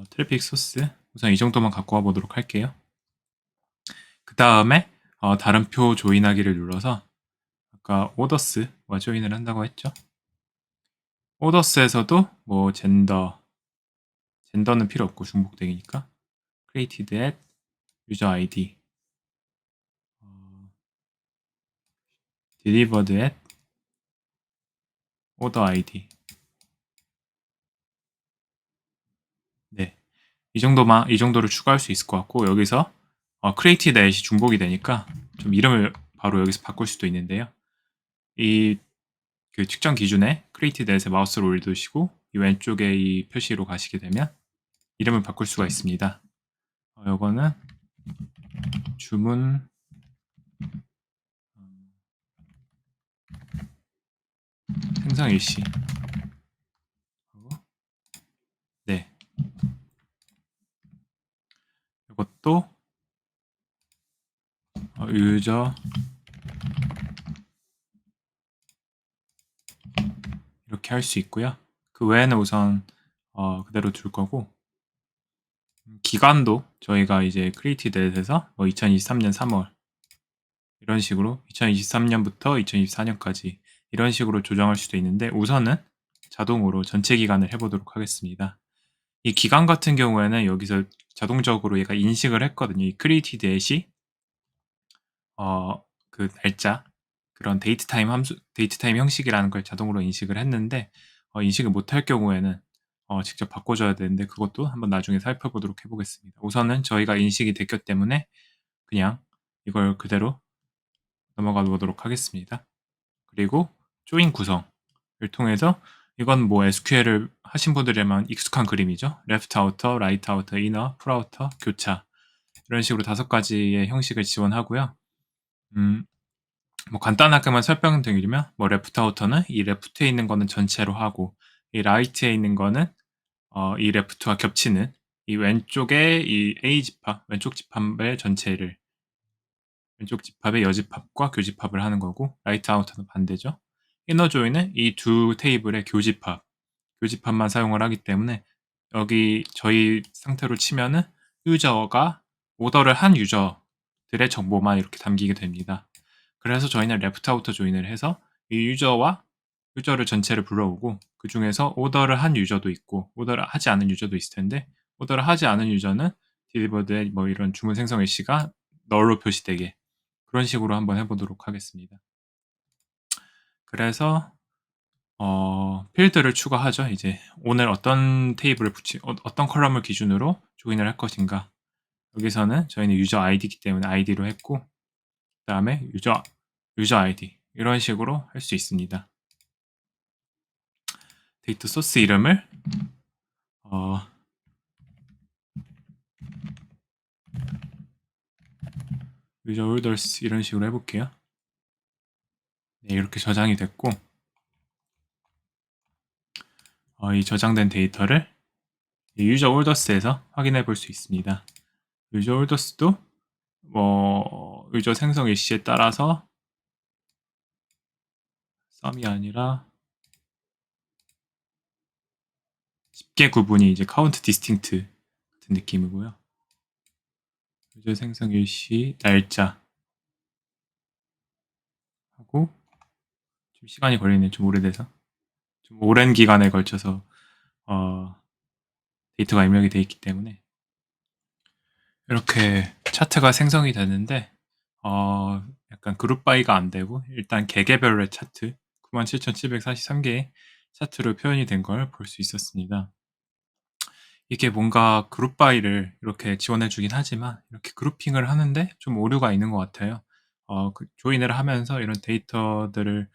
트래픽 소스 우선 이 정도만 갖고 와 보도록 할게요. 그 다음에 다른 표 조인하기를 눌러서 아까 오더스와 조인을 한다고 했죠. 오더스에서도 젠더는 필요 없고 중복되기니까 created at user ID delivered at order id. 네. 이 정도를 추가할 수 있을 것 같고, 여기서 created at이 중복이 되니까 좀 이름을 바로 여기서 바꿀 수도 있는데요. 이 그 측정 기준에 created at에 마우스를 올려두시고 이 왼쪽에 이 표시로 가시게 되면 이름을 바꿀 수가 있습니다. 요거는 주문 생성 일시. 네. 이것도 유저 이렇게 할 수 있고요. 그 외에는 우선 그대로 둘 거고, 기간도 저희가 이제 created에서 2023년 3월 이런 식으로 2023년부터 2024년까지 이런 식으로 조정할 수도 있는데, 우선은 자동으로 전체 기간을 해보도록 하겠습니다. 이 기간 같은 경우에는 여기서 자동적으로 얘가 인식을 했거든요. 이 created at이 그 날짜, 그런 데이트 타임 형식이라는 걸 자동으로 인식을 했는데, 인식을 못할 경우에는 직접 바꿔줘야 되는데, 그것도 한번 나중에 살펴보도록 해보겠습니다. 우선은 저희가 인식이 됐기 때문에 그냥 이걸 그대로 넘어가 보도록 하겠습니다. 그리고 조인 구성을 통해서, 이건 뭐 SQL을 하신 분들이라면 익숙한 그림이죠. left outer, right outer, inner, pull outer, 교차, 이런 식으로 5가지의 형식을 지원하고요. 뭐 간단하게만 설명드리면, 뭐 레프트 아우터는 이 레프트에 있는 거는 전체로 하고, 이 라이트에 있는 거는 이 레프트와 겹치는 이 왼쪽에 이 A 집합, 왼쪽 집합의 전체를, 왼쪽 집합의 여집합과 교집합을 하는 거고, 라이트 아우터는 반대죠. 이너 조인은 이 두 테이블의 교집합만 사용을 하기 때문에, 여기 저희 상태로 치면은 유저가 오더를 한 유저들의 정보만 이렇게 담기게 됩니다. 그래서 저희는 레프트 아우터 조인을 해서 이 유저를 전체를 불러오고, 그 중에서 오더를 한 유저도 있고 오더를 하지 않은 유저도 있을 텐데, 오더를 하지 않은 유저는 딜리버드의 뭐 이런 주문 생성 일시가 널로 표시되게, 그런 식으로 한번 해보도록 하겠습니다. 그래서 필드를 추가하죠. 이제 오늘 어떤 테이블을 어떤 컬럼을 기준으로 조인을 할 것인가. 여기서는 저희는 유저 아이디이기 때문에 아이디로 했고, 그 다음에 유저 아이디, 이런 식으로 할 수 있습니다. 데이터 소스 이름을 유저 홀더스 이런 식으로 해볼게요. 네, 이렇게 저장이 됐고, 이 저장된 데이터를 유저 홀더스에서 확인해 볼 수 있습니다. 유저 홀더스도 뭐 유저 생성 일시에 따라서 썸이 아니라 집계 구분이 이제 카운트 디스팅트 같은 느낌이고요. 유저 생성 일시 날짜 하고, 좀 시간이 걸리네. 좀 오래돼서, 좀 오랜 기간에 걸쳐서 데이터가 입력이 되어 있기 때문에 이렇게 차트가 생성이 되는데, 약간 그룹 바이가 안 되고 일단 개개별의 차트 97,743개의 차트로 표현이 된 걸 볼 수 있었습니다. 이게 뭔가 그룹 바이를 이렇게 지원해 주긴 하지만, 이렇게 그룹핑을 하는데 좀 오류가 있는 것 같아요. 조인을 하면서 이런 데이터들을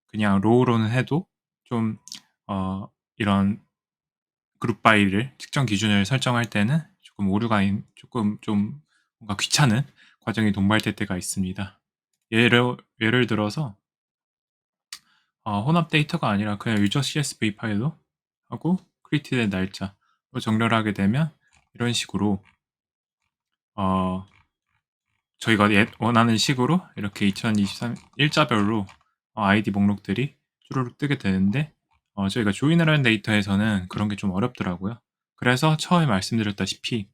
그냥 로우로는 해도 좀 이런 그룹 바이를 측정 기준을 설정할 때는 조금 조금 좀 뭔가 귀찮은 과정이 동반될 때가 있습니다. 예를 들어서 혼합 데이터가 아니라 그냥 유저 CSV 파일로 하고 create의 날짜로 정렬을 하게 되면, 이런 식으로 저희가 원하는 식으로 이렇게 2023 일자별로 아이디 목록들이 쭈루룩 뜨게 되는데, 저희가 조인을 하는 데이터에서는 그런 게 좀 어렵더라고요. 그래서 처음에 말씀드렸다시피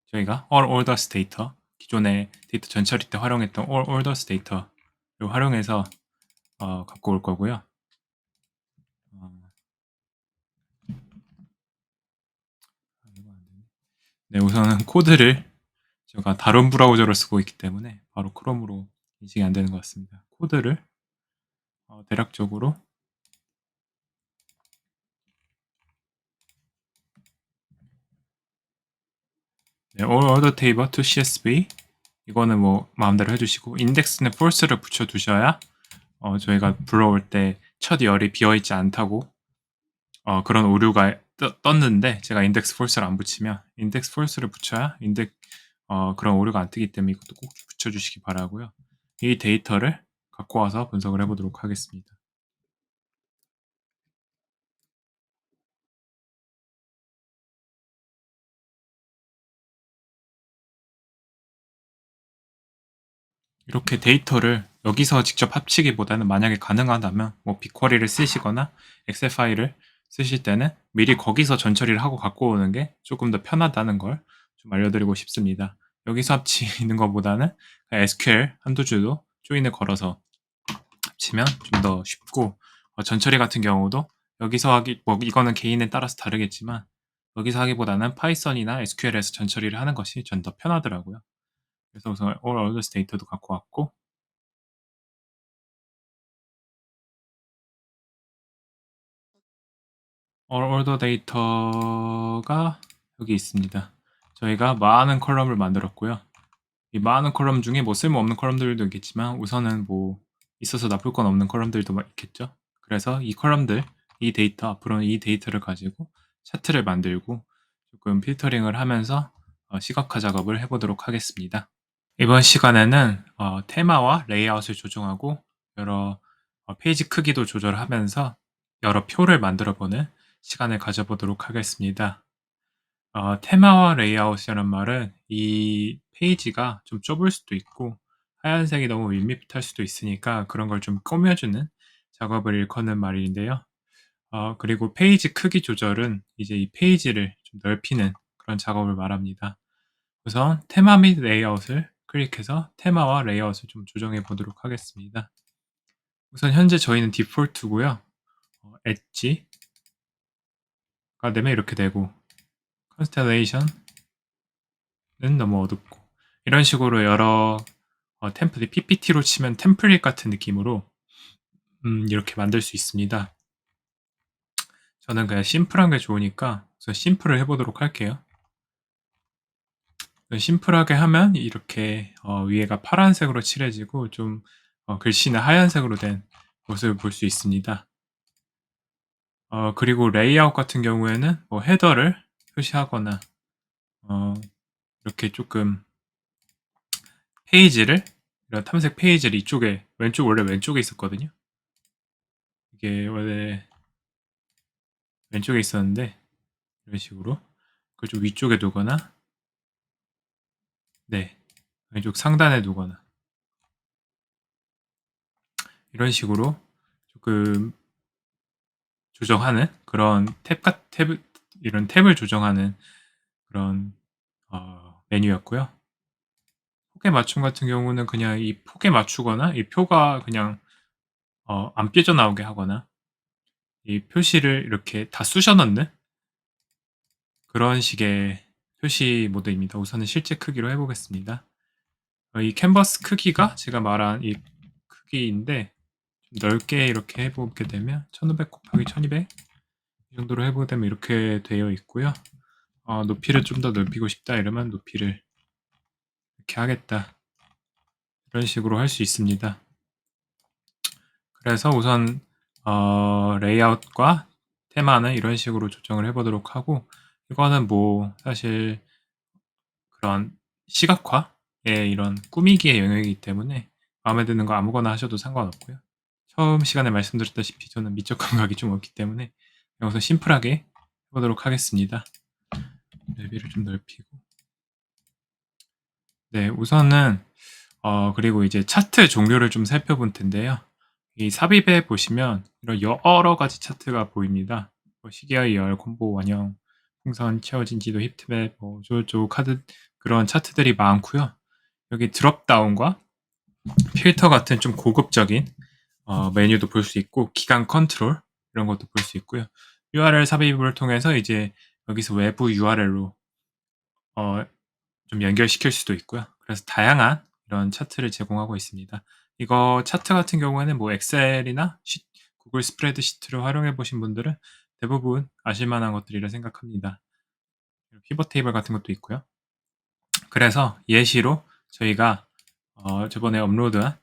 저희가 all orders 데이터, 기존의 데이터 전처리 때 활용했던 all orders 데이터를 활용해서 갖고 올 거고요. 네, 우선은 코드를 제가 다른 브라우저를 쓰고 있기 때문에 바로 크롬으로 인식이 안 되는 것 같습니다. 코드를 대략적으로 네, order table to CSV 이거는 뭐 마음대로 해주시고 인덱스는 false를 붙여두셔야 저희가 불러올 때 첫 열이 비어있지 않다고 그런 오류가 떴는데 제가 인덱스 false를 안 붙이면 인덱스 false를 붙여야 그런 오류가 안 뜨기 때문에 이것도 꼭 붙여주시기 바라고요. 이 데이터를 갖고 와서 분석을 해보도록 하겠습니다. 이렇게 데이터를 여기서 직접 합치기보다는 만약에 가능하다면 뭐 빅쿼리를 쓰시거나 엑셀 파일을 쓰실 때는 미리 거기서 전처리를 하고 갖고 오는 게 조금 더 편하다는 걸 좀 알려드리고 싶습니다. 여기서 합치는 것보다는 SQL 한두 줄도 조인을 걸어서 합치면 좀 더 쉽고 전처리 같은 경우도 여기서 하기 뭐 이거는 개인에 따라서 다르겠지만 여기서 하기보다는 파이썬이나 SQL에서 전처리를 하는 것이 전 더 편하더라고요. 그래서 우선 all others 데이터도 갖고 왔고 order 데이터가 여기 있습니다. 저희가 많은 컬럼을 만들었고요. 이 많은 컬럼 중에 뭐 쓸모없는 컬럼들도 있겠지만 우선은 뭐 있어서 나쁠 건 없는 컬럼들도 있겠죠. 그래서 이 컬럼들, 이 데이터, 앞으로는 이 데이터를 가지고 차트를 만들고 조금 필터링을 하면서 시각화 작업을 해보도록 하겠습니다. 이번 시간에는 테마와 레이아웃을 조정하고 여러 페이지 크기도 조절하면서 여러 표를 만들어보는 시간을 가져보도록 하겠습니다. 테마와 레이아웃이라는 말은 이 페이지가 좀 좁을 수도 있고 하얀색이 너무 밋밋할 수도 있으니까 그런 걸 좀 꾸며주는 작업을 일컫는 말인데요. 그리고 페이지 크기 조절은 이제 이 페이지를 좀 넓히는 그런 작업을 말합니다. 우선 테마 및 레이아웃을 클릭해서 테마와 레이아웃을 좀 조정해 보도록 하겠습니다. 우선 현재 저희는 디폴트고요. 엣지가 되면 이렇게 되고 컨스텔레이션은 너무 어둡고 이런 식으로 여러 템플릿, PPT로 치면 템플릿 같은 느낌으로 이렇게 만들 수 있습니다. 저는 그냥 심플한 게 좋으니까 우선 심플을 해보도록 할게요. 심플하게 하면 이렇게 위에가 파란색으로 칠해지고 좀 글씨는 하얀색으로 된 모습을 볼 수 있습니다. 그리고 레이아웃 같은 경우에는 뭐 헤더를 표시하거나 이렇게 조금 페이지를 이런 탐색 페이지를 이쪽에 원래 왼쪽에 있었거든요. 이게 원래 왼쪽에 있었는데 이런 식으로 그걸 좀 위쪽에 두거나 네 왼쪽 상단에 두거나 이런 식으로 조금 조정하는 그런 이런 탭을 조정하는 그런 메뉴였고요. 폭의 맞춤 같은 경우는 그냥 이 폭에 맞추거나 이 표가 그냥 안 삐져나오게 하거나 이 표시를 이렇게 다 쑤셔 넣는 그런 식의 표시 모드입니다. 우선은 실제 크기로 해보겠습니다. 이 캔버스 크기가 제가 말한 이 크기인데 좀 넓게 이렇게 해보게 되면 1500 곱하기 1200 이 정도로 해보게 되면 이렇게 되어 있고요. 높이를 좀 더 넓히고 싶다 이러면 높이를 이렇게 하겠다 이런 식으로 할 수 있습니다. 그래서 우선 레이아웃과 테마는 이런 식으로 조정을 해보도록 하고 이거는 뭐 사실 그런 시각화의 이런 꾸미기의 영역이기 때문에 마음에 드는 거 아무거나 하셔도 상관없고요. 처음 시간에 말씀드렸다시피 저는 미적 감각이 좀 없기 때문에 우선 심플하게 해보도록 하겠습니다. 레비를 좀 넓히고 네 우선은 그리고 이제 차트 종류를 좀 살펴볼 텐데요. 이 삽입에 보시면 이런 여러 가지 차트가 보입니다. 뭐 시계와 열, 콤보, 원형, 풍선, 채워진 지도, 힙트맵, 뭐 조조 카드 그런 차트들이 많고요. 여기 드롭다운과 필터 같은 좀 고급적인 메뉴도 볼 수 있고 기간 컨트롤 이런 것도 볼 수 있고요. URL 삽입을 통해서 이제 여기서 외부 URL로 좀 연결시킬 수도 있고요. 그래서 다양한 이런 차트를 제공하고 있습니다. 이거 차트 같은 경우에는 뭐 엑셀이나 구글 스프레드시트를 활용해 보신 분들은 대부분 아실 만한 것들이라 생각합니다. 피벗 테이블 같은 것도 있고요. 그래서 예시로 저희가 저번에 업로드한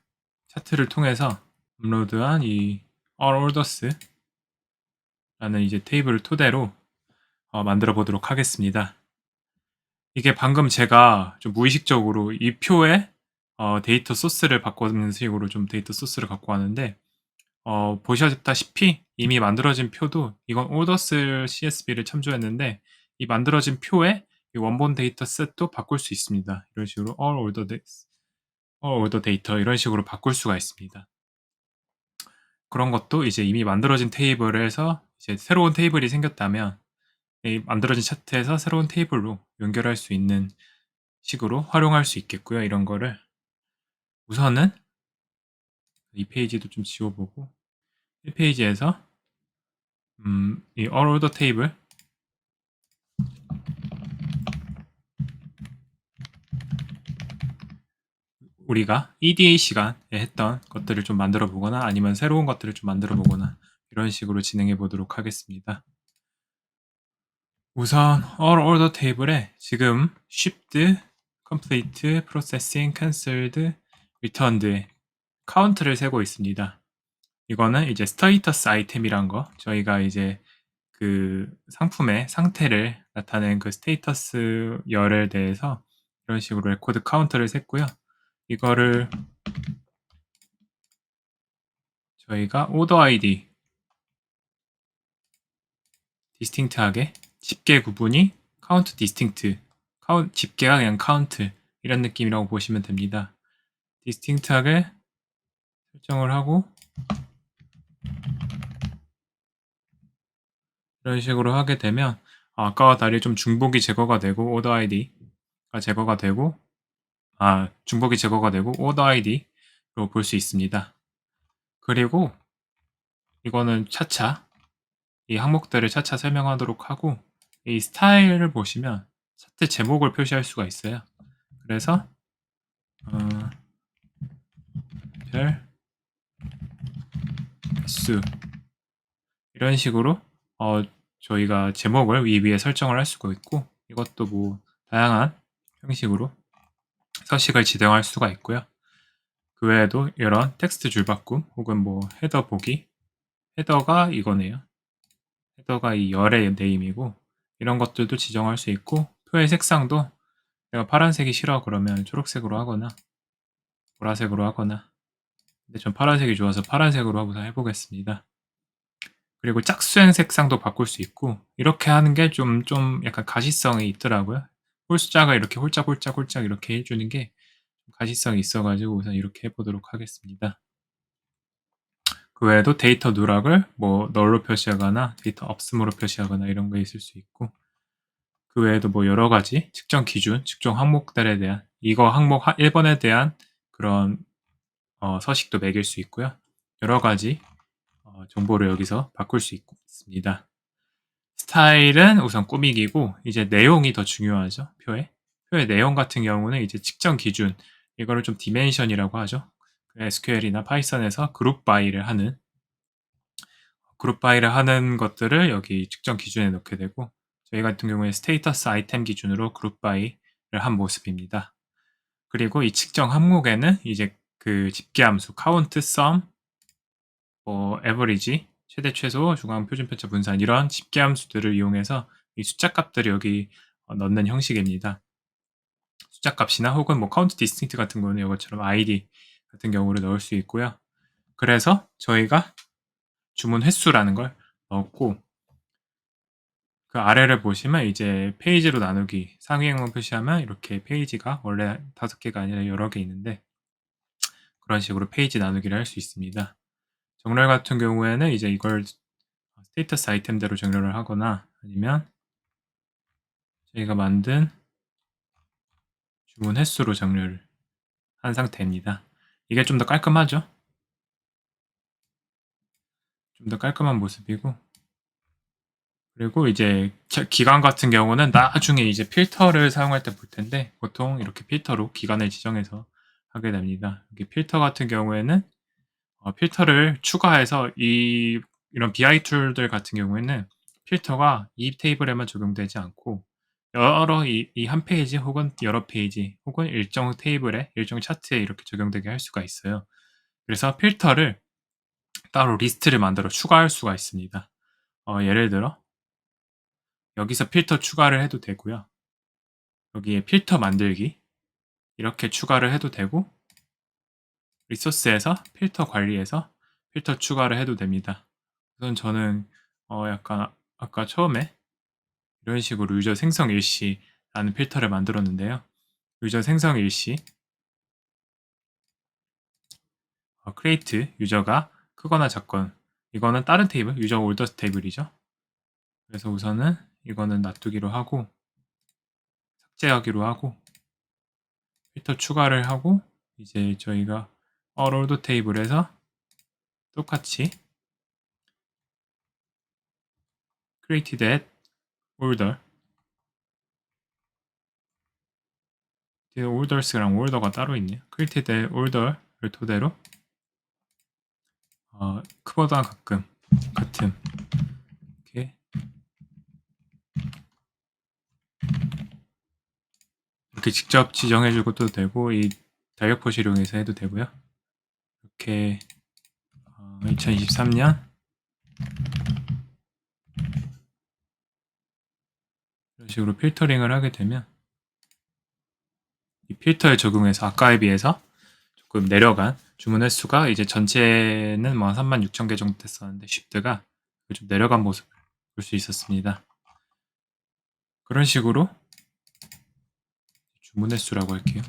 차트를 통해서 업로드한 이 all orders라는 이제 테이블을 토대로 만들어 보도록 하겠습니다. 이게 방금 제가 좀 무의식적으로 이 표에 데이터 소스를 바꾸는 식으로 좀 데이터 소스를 갖고 왔는데 보셨다시피 이미 만들어진 표도 이건 orders CSV를 참조했는데 이 만들어진 표에 이 원본 데이터 셋도 바꿀 수 있습니다. 이런 식으로 all order data 이런 식으로 바꿀 수가 있습니다. 그런 것도 이제 이미 만들어진 테이블에서 이제 새로운 테이블이 생겼다면 이 만들어진 차트에서 새로운 테이블로 연결할 수 있는 식으로 활용할 수 있겠고요. 이런 거를 우선은 이 페이지도 좀 지워보고 1페이지에서 이 all order 테이블 우리가 EDA 시간에 했던 것들을 좀 만들어 보거나 아니면 새로운 것들을 좀 만들어 보거나 이런 식으로 진행해 보도록 하겠습니다. 우선 all order 테이블에 지금 shipped, complete, processing, cancelled, returned의 카운트를 세고 있습니다. 이거는 이제 스테이터스 아이템이란 거 저희가 이제 그 상품의 상태를 나타내는 그 스테이터스 열에 대해서 이런 식으로 레코드 카운트를 셌고요. 이거를 저희가 오더 아이디 디스팅트하게 집계 구분이 카운트 디스팅트 집계가 그냥 카운트 이런 느낌이라고 보시면 됩니다. 디스팅트하게 설정을 하고 이런 식으로 하게 되면 아까와 달리 좀 중복이 제거가 되고 오더 아이디가 제거가 되고 중복이 제거가 되고 오더 아이디로 볼 수 있습니다. 그리고 이거는 차차 이 항목들을 차차 설명하도록 하고 이 스타일을 보시면 차트 제목을 표시할 수가 있어요. 그래서 별 수 이런 식으로 저희가 제목을 위에 설정을 할 수가 있고 이것도 뭐 다양한 형식으로 서식을 지정할 수가 있고요. 그 외에도 이런 텍스트 줄바꿈 혹은 뭐 헤더 보기 헤더가 이거네요. 헤더가 이 열의 네임이고 이런 것들도 지정할 수 있고 표의 색상도 내가 파란색이 싫어 그러면 초록색으로 하거나 보라색으로 하거나 근데 전 파란색이 좋아서 파란색으로 한번 해보겠습니다. 그리고 짝수행 색상도 바꿀 수 있고 이렇게 하는 게 좀 약간 가시성이 있더라고요. 홀수작을 이렇게 홀짝홀짝 이렇게 해주는 게 가시성이 있어가지고 우선 이렇게 해보도록 하겠습니다. 그 외에도 데이터 누락을 뭐 널로 표시하거나 데이터 없음으로 표시하거나 이런 거 있을 수 있고 그 외에도 뭐 여러 가지 측정 기준, 측정 항목들에 대한 이거 항목 1번에 대한 그런 서식도 매길 수 있고요. 여러 가지 정보를 여기서 바꿀 수 있습니다. 스타일은 우선 꾸미기고 이제 내용이 더 중요하죠. 표의 내용 같은 경우는 이제 측정 기준 이거를 좀 디멘션이라고 하죠. SQL이나 파이썬에서 그룹 바이를 하는 것들을 여기 측정 기준에 넣게 되고 저희 같은 경우에 스테이터스 아이템 기준으로 그룹 바이를 한 모습입니다. 그리고 이 측정 항목에는 이제 그 집계함수 count, sum, average, 최대 최소, 중앙 표준 편차 분산 이런 집계함수들을 이용해서 이 숫자 값들을 여기 넣는 형식입니다. 숫자 값이나 혹은 뭐 count distinct 같은 거는 이것처럼 id 같은 경우를 넣을 수 있고요. 그래서 저희가 주문 횟수라는 걸 넣었고 그 아래를 보시면 이제 페이지로 나누기 상위 행만 표시하면 이렇게 페이지가 원래 5개가 아니라 여러 개 있는데 그런 식으로 페이지 나누기를 할 수 있습니다. 정렬 같은 경우에는 이제 이걸 스테이터스 아이템대로 정렬을 하거나 아니면 저희가 만든 주문 횟수로 정렬을 한 상태입니다. 이게 좀 더 깔끔하죠? 좀 더 깔끔한 모습이고 그리고 이제 기간 같은 경우는 나중에 이제 필터를 사용할 때 볼 텐데 보통 이렇게 필터로 기간을 지정해서 하게 됩니다. 여기 필터 같은 경우에는 필터를 추가해서 이런 BI 툴들 같은 경우에는 필터가 이 테이블에만 적용되지 않고 여러 이 한 페이지 혹은 여러 페이지 혹은 일정 테이블에 일정 차트에 이렇게 적용되게 할 수가 있어요. 그래서 필터를 따로 리스트를 만들어 추가할 수가 있습니다. 예를 들어 여기서 필터 추가를 해도 되고요. 여기에 필터 만들기 이렇게 추가를 해도 되고 리소스에서 필터 관리에서 필터 추가를 해도 됩니다. 우선 저는 약간 아까 처음에 이런 식으로 유저 생성 일시라는 필터를 만들었는데요. 유저 생성 일시 create 유저가 크거나 작건 이거는 다른 테이블 유저 올더 테이블이죠. 그래서 우선은 이거는 놔두기로 하고 삭제하기로 하고 필터 추가를 하고 이제 저희가 올더 테이블에서 똑같이 created at order orders랑 order가 따로 있네요. created at order를 토대로 크보다 가끔 같음 이렇게 직접 지정해 주고도 되고 이 달력 표시를 이용해서 해도 되고요. 이렇게 2023년 이런 식으로 필터링을 하게 되면 이 필터에 적용해서 아까에 비해서 조금 내려간 주문 횟수가 이제 전체는 뭐 36,000개 정도 됐었는데 쉽드가 좀 내려간 모습을 볼 수 있었습니다. 그런 식으로 주문 횟수라고 할게요.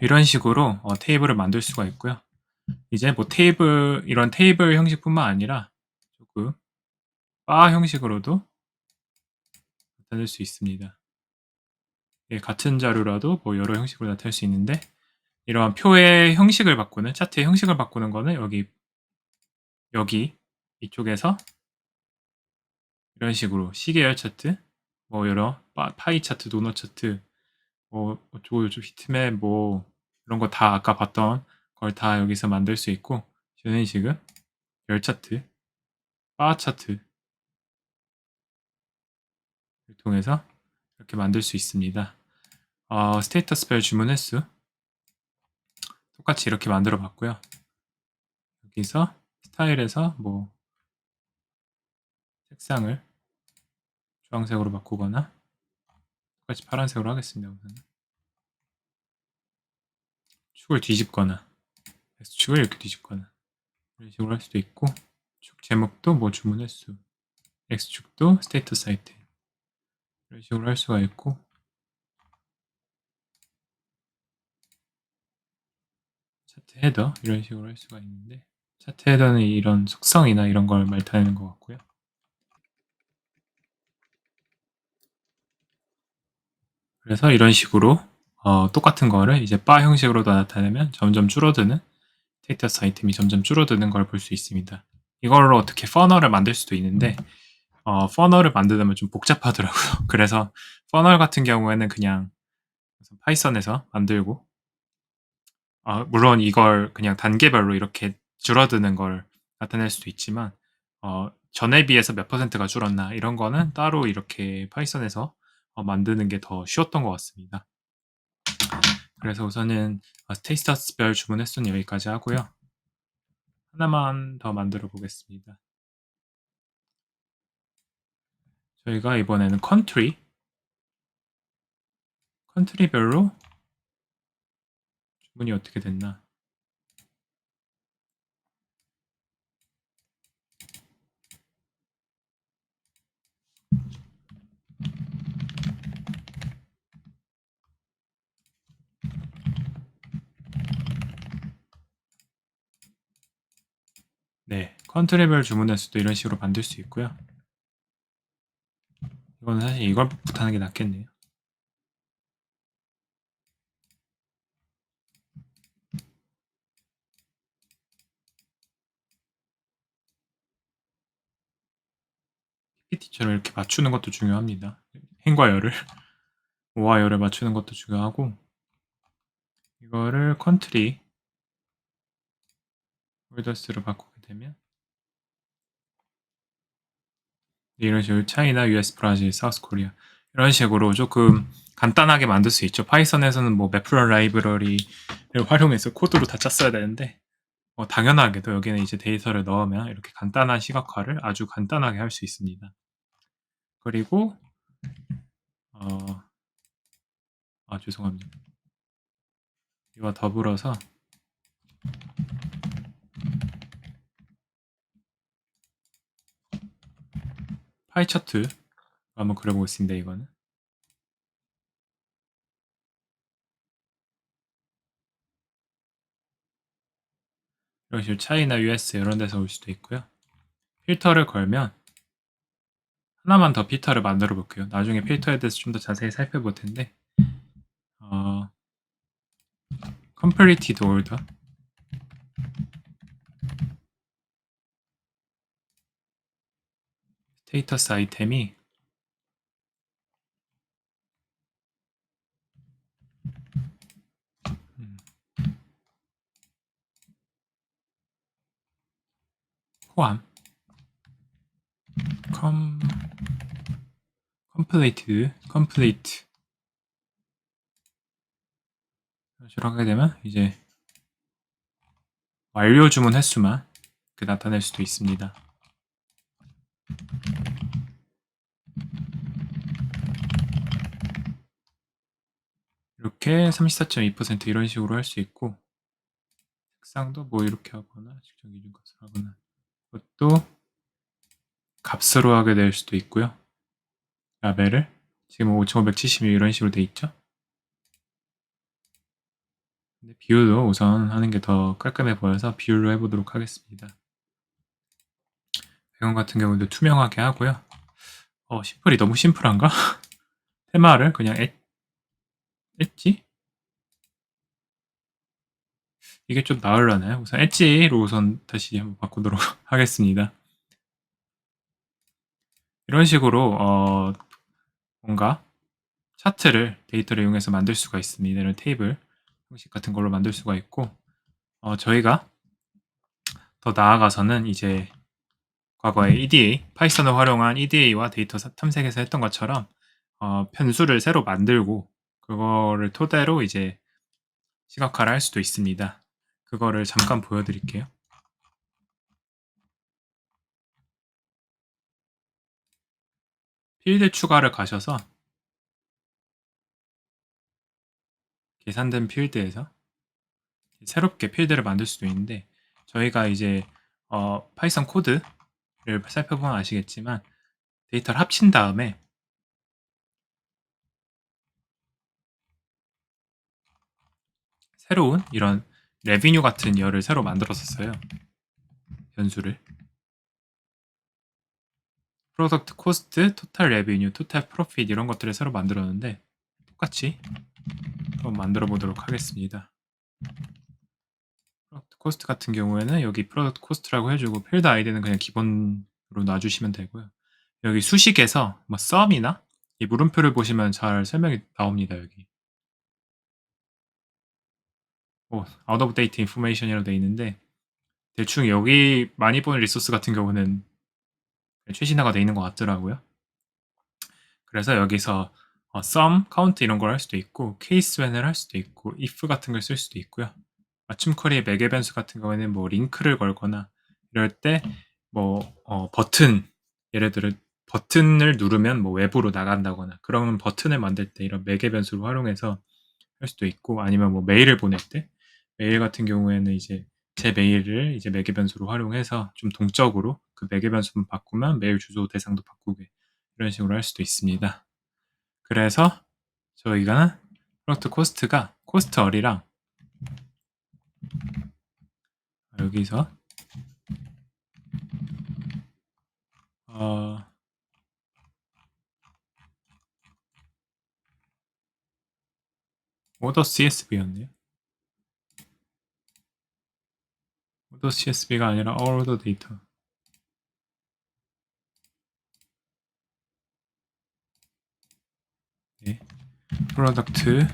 이런 식으로 테이블을 만들 수가 있고요. 이제 뭐 이런 테이블 형식뿐만 아니라 조금 바 형식으로도 나타낼 수 있습니다. 예, 같은 자료라도 뭐 여러 형식으로 나타낼 수 있는데 이러한 표의 형식을 바꾸는 차트의 형식을 바꾸는 거는 여기 이쪽에서 이런 식으로 시계열 차트 뭐 여러 파이 차트, 도넛 차트 뭐 어쩌고 저쩌고 히트맵 뭐 이런 거 다 아까 봤던 걸 다 여기서 만들 수 있고 저는 지금 열 차트, 바 차트를 통해서 이렇게 만들 수 있습니다. 스테이터스 별 주문 횟수 똑같이 이렇게 만들어 봤고요. 여기서 스타일에서 뭐 색상을 주황색으로 바꾸거나 똑같이 파란색으로 하겠습니다. 우선은 축을 뒤집거나 X축을 이렇게 뒤집거나 이런 식으로 할 수도 있고 축 제목도 뭐 주문 횟수 X축도 스테이터스 아이템 이런 식으로 할 수가 있고 차트 헤더 이런 식으로 할 수가 있는데 차트 헤더는 이런 속성이나 이런 걸 말타는 것 같고요. 그래서 이런 식으로 똑같은 거를 이제 바 형식으로 나타내면 점점 줄어드는 스테이터스 아이템이 점점 줄어드는 걸 볼 수 있습니다. 이걸로 어떻게 퍼널을 만들 수도 있는데 퍼널을 만들려면 좀 복잡하더라고요. 그래서 퍼널 같은 경우에는 그냥 파이썬에서 만들고 물론 이걸 그냥 단계별로 이렇게 줄어드는 걸 나타낼 수도 있지만 전에 비해서 몇 퍼센트가 줄었나 이런 거는 따로 이렇게 파이썬에서 만드는 게 더 쉬웠던 것 같습니다. 그래서 우선은 스테이터스별 주문 횟수는 여기까지 하고요. 하나만 더 만들어 보겠습니다. 저희가 이번에는 컨트리별로 주문이 어떻게 됐나 네, 컨트리별 주문 횟수도 이런 식으로 만들 수 있고요. 이거는 사실 이걸부터 하는 게 낫겠네요. PPT처럼 이렇게 맞추는 것도 중요합니다. 행과 열을 O와 열을 맞추는 것도 중요하고, 이거를 컨트리 홀더스로 바꾸게 되면 이런 식으로 차이나, US, 브라질, 사우스 코리아 이런 식으로 조금 간단하게 만들 수 있죠. 파이썬에서는 뭐 매플런 라이브러리를 활용해서 코드로 다 짰어야 되는데 당연하게도 여기는 이제 데이터를 넣으면 이렇게 간단한 시각화를 아주 간단하게 할 수 있습니다. 그리고 죄송합니다. 이와 더불어서 파이 차트 한번 그려보겠습니다. 이거는 이런 식으로 차이나, US 이런 데서 올 수도 있고요. 필터를 걸면 하나만 더 필터를 만들어 볼게요. 나중에 필터에 대해서 좀 더 자세히 살펴볼 텐데 completed order 스테이터스 아이템이 포함 complete 이런 식으로 하게 되면 이제 완료 주문 횟수만 나타낼 수도 있습니다. 이렇게 34.2% 이런 식으로 할 수 있고, 색상도 뭐 이렇게 하거나 직접 기준 값을 하거나, 그것도 값으로 하게 될 수도 있고요. 라벨을 지금 5576 이런 식으로 돼 있죠. 근데 비율도 우선 하는 게 더 깔끔해 보여서 비율로 해보도록 하겠습니다. 배경 같은 경우도 투명하게 하고요. 심플이 너무 심플한가? 테마를 그냥 엣지? 이게 좀 나으려나요? 우선 엣지로 우선 다시 한번 바꾸도록 하겠습니다. 이런 식으로 뭔가 차트를 데이터를 이용해서 만들 수가 있습니다. 이런 테이블 형식 같은 걸로 만들 수가 있고, 저희가 더 나아가서는 이제 과거에 EDA, 파이썬을 활용한 EDA와 데이터 탐색에서 했던 것처럼 변수를 새로 만들고 그거를 토대로 이제 시각화를 할 수도 있습니다. 그거를 잠깐 보여드릴게요. 필드 추가를 가셔서 계산된 필드에서 새롭게 필드를 만들 수도 있는데, 저희가 이제 파이썬 코드를 살펴보면 아시겠지만 데이터를 합친 다음에 새로운 이런 레비뉴 같은 열을 새로 만들었었어요. 변수를 프로덕트 코스트, 토탈 레비뉴, 토탈 프로핏 이런 것들을 새로 만들었는데 똑같이 한번 만들어 보도록 하겠습니다. 프로덕트 코스트 같은 경우에는 여기 프로덕트 코스트라고 해주고 필드 아이디는 그냥 기본으로 놔주시면 되고요. 여기 수식에서 뭐 썸이나 이 물음표를 보시면 잘 설명이 나옵니다. 여기 out of date information이라고 되어 있는데, 대충 여기 많이 보는 리소스 같은 경우는 최신화가 되어 있는 것 같더라고요. 그래서 여기서 sum, count 이런 걸 할 수도 있고 case when을 할 수도 있고 if 같은 걸 쓸 수도 있고요. 맞춤 쿼리의 매개 변수 같은 경우에는 뭐 링크를 걸거나 이럴 때 뭐 버튼, 예를 들어 버튼을 누르면 뭐 외부로 나간다거나 그러면 버튼을 만들 때 이런 매개 변수를 활용해서 할 수도 있고, 아니면 뭐 메일을 보낼 때 메일 같은 경우에는 이제 제 메일을 이제 매개 변수로 활용해서 좀 동적으로 그 매개 변수만 바꾸면 메일 주소 대상도 바꾸게 이런 식으로 할 수도 있습니다. 그래서 저희가 프로덕트 코스트가 코스트 얼이랑 여기서 오더 CSV였네요. 오더 CSV가 아니라 all order data. 네. 프로덕트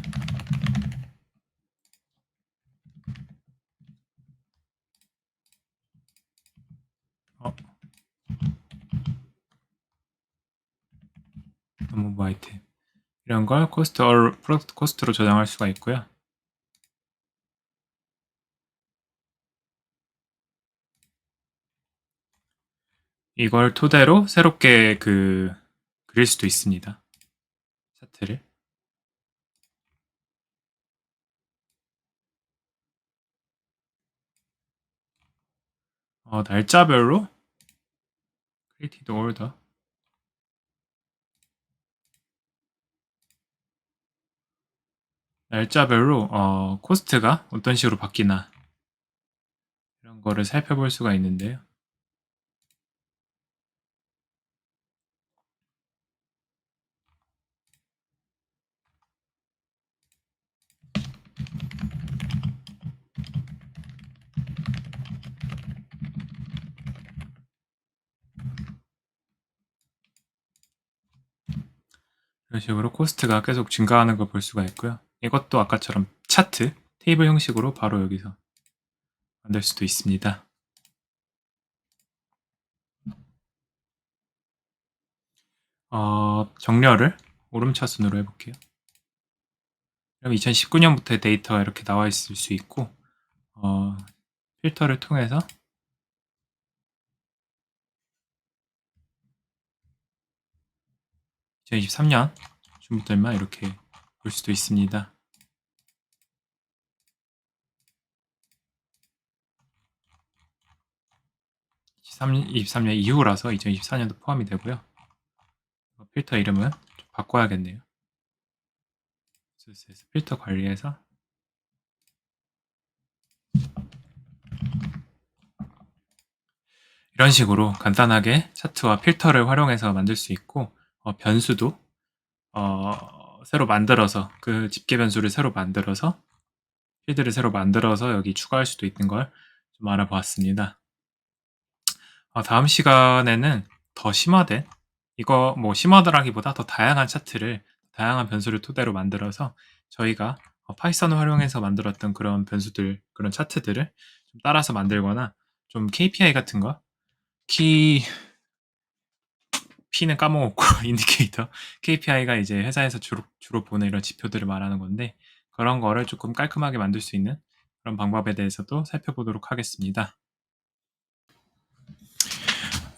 업무 아이템 이런 걸 코스트 프로덕트 코스트로 저장할 수가 있고요. 이걸 토대로 새롭게 그릴 수도 있습니다. 차트를. 날짜별로 created order 날짜별로 코스트가 어떤 식으로 바뀌나 이런 거를 살펴볼 수가 있는데요. 이런 식으로 코스트가 계속 증가하는 걸 볼 수가 있고요. 이것도 아까처럼 차트, 테이블 형식으로 바로 여기서 만들 수도 있습니다. 정렬을 오름차순으로 해볼게요. 그럼 2019년부터의 데이터가 이렇게 나와 있을 수 있고 필터를 통해서 2023년 줌부터만 이렇게 볼 수도 있습니다. 23년 이후라서 2024년도 포함이 되고요. 필터 이름은 좀 바꿔야겠네요. 필터 관리해서 이런 식으로 간단하게 차트와 필터를 활용해서 만들 수 있고 변수도 새로 만들어서 그 집계 변수를 새로 만들어서 필드를 새로 만들어서 여기 추가할 수도 있는 걸 좀 알아보았습니다. 다음 시간에는 더 심화된 이거 뭐 심화더라기보다 더 다양한 차트를 다양한 변수를 토대로 만들어서 저희가 파이썬을 활용해서 만들었던 그런 변수들 그런 차트들을 좀 따라서 만들거나 좀 KPI 같은 거 P는 까먹었고 인디케이터 KPI가 이제 회사에서 주로 보는 이런 지표들을 말하는 건데 그런 거를 조금 깔끔하게 만들 수 있는 그런 방법에 대해서도 살펴보도록 하겠습니다.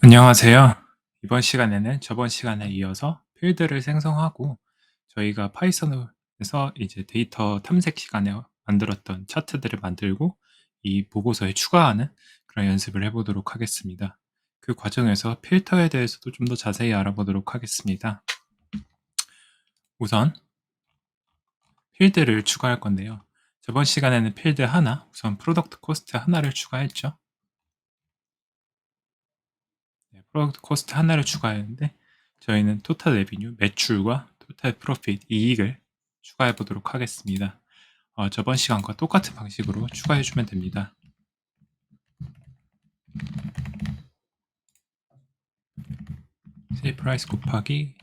안녕하세요. 이번 시간에는 저번 시간에 이어서 필드를 생성하고 저희가 파이썬에서 이제 데이터 탐색 시간에 만들었던 차트들을 만들고 이 보고서에 추가하는 그런 연습을 해보도록 하겠습니다. 그 과정에서 필터에 대해서도 좀 더 자세히 알아보도록 하겠습니다. 우선 필드를 추가할 건데요. 저번 시간에는 필드 하나, 우선 프로덕트 코스트 하나를 추가했죠. 네, 프로덕트 코스트 하나를 추가했는데 저희는 토탈 레비뉴, 매출과 토탈 프로핏, 이익을 추가해 보도록 하겠습니다. 저번 시간과 똑같은 방식으로 추가해 주면 됩니다. 세일 프라이스 곱하기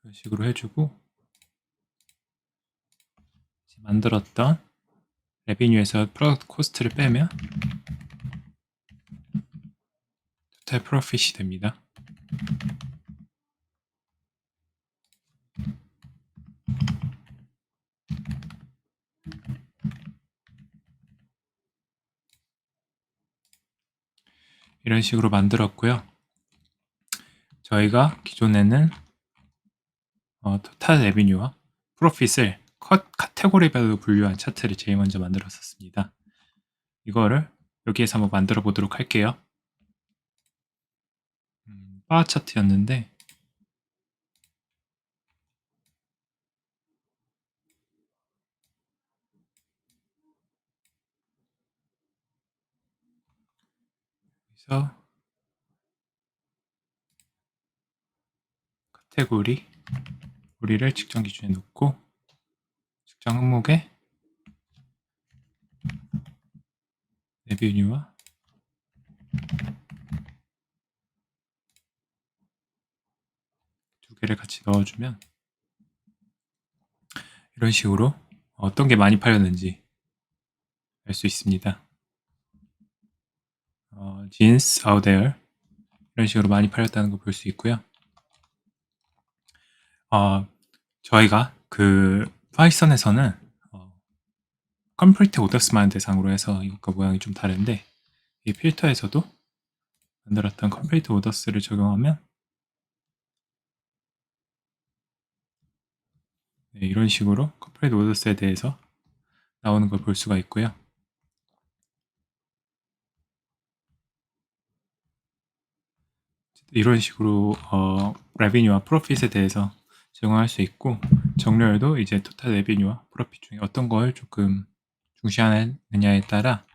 이런 식으로 해주고 만들었던 레비뉴에서 프로덕트 코스트를 빼면 토탈 프로핏이 됩니다. 이런 식으로 만들었고요. 저희가 기존에는 토탈 레비뉴와 프로핏을 카테고리별로 분류한 차트를 제일 먼저 만들었었습니다. 이거를 여기에서 한번 만들어 보도록 할게요. 바 차트였는데 여기서 카테고리를 측정 기준에 놓고 측정 항목에 레비뉴와 두 개를 같이 넣어주면 이런 식으로 어떤 게 많이 팔렸는지 알 수 있습니다. jeans out there 이런 식으로 많이 팔렸다는 거 볼 수 있고요. 저희가 그 파이썬에서는 컴플리트 오더스만 대상으로 해서 이것과 모양이 좀 다른데 이 필터에서도 만들었던 컴플리트 오더스를 적용하면 네, 이런 식으로 컴플리트 오더스에 대해서 나오는 걸 볼 수가 있고요. 이런 식으로 레비뉴와 프로핏에 대해서 적용할 수 있고 정렬도 이제 토탈 레비뉴와 프로핏 중에 어떤 걸 조금 중시하느냐에 따라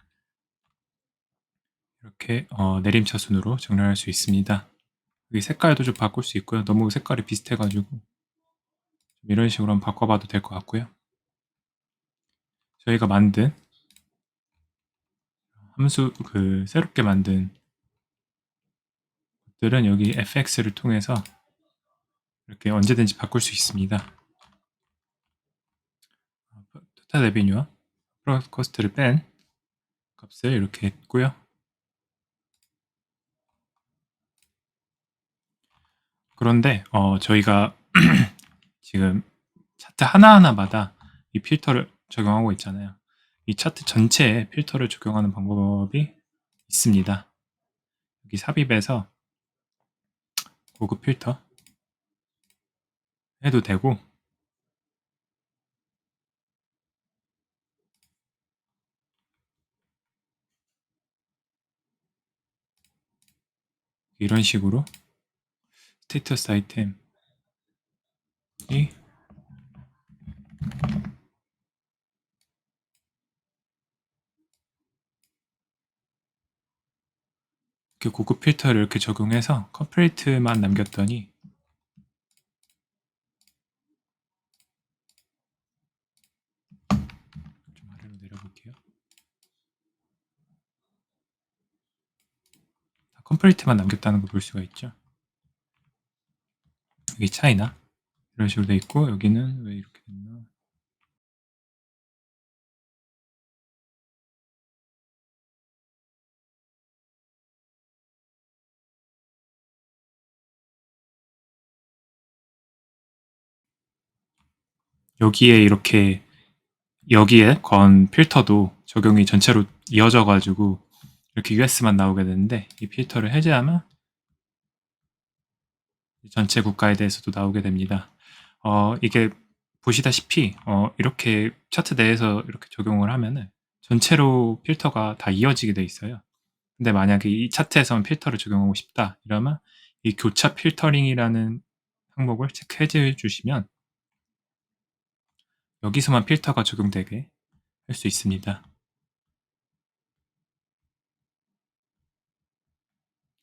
이렇게 내림차순으로 정렬할 수 있습니다. 여기 색깔도 좀 바꿀 수 있고요. 너무 색깔이 비슷해가지고 이런 식으로 한번 바꿔봐도 될 것 같고요. 저희가 만든 함수 새롭게 만든 것들은 여기 fx를 통해서 이렇게 언제든지 바꿀 수 있습니다. 토탈 레비뉴와 프로덕트 코스트를 뺀 값을 이렇게 했고요. 그런데 저희가 지금 차트 하나하나마다 이 필터를 적용하고 있잖아요. 이 차트 전체에 필터를 적용하는 방법이 있습니다. 여기 삽입에서 고급 필터 해도 되고 이런 식으로 스테이터스 아이템이 이렇게 고급 필터를 이렇게 적용해서 컴플리트만 남겼더니 좀 아래로 내려볼게요. 컴플리트만 남겼다는 걸 볼 수가 있죠. 여기 차이나 이런 식으로 돼 있고 여기는 왜 이렇게 됐나? 여기에 이렇게 여기에 건 필터도 적용이 전체로 이어져 가지고 이렇게 US만 나오게 되는데 이 필터를 해제하면 전체 국가에 대해서도 나오게 됩니다. 이게 보시다시피 이렇게 차트 내에서 이렇게 적용을 하면은 전체로 필터가 다 이어지게 돼 있어요. 근데 만약에 이 차트에서만 필터를 적용하고 싶다 이러면 이 교차 필터링이라는 항목을 체크해 주시면 여기서만 필터가 적용되게 할 수 있습니다.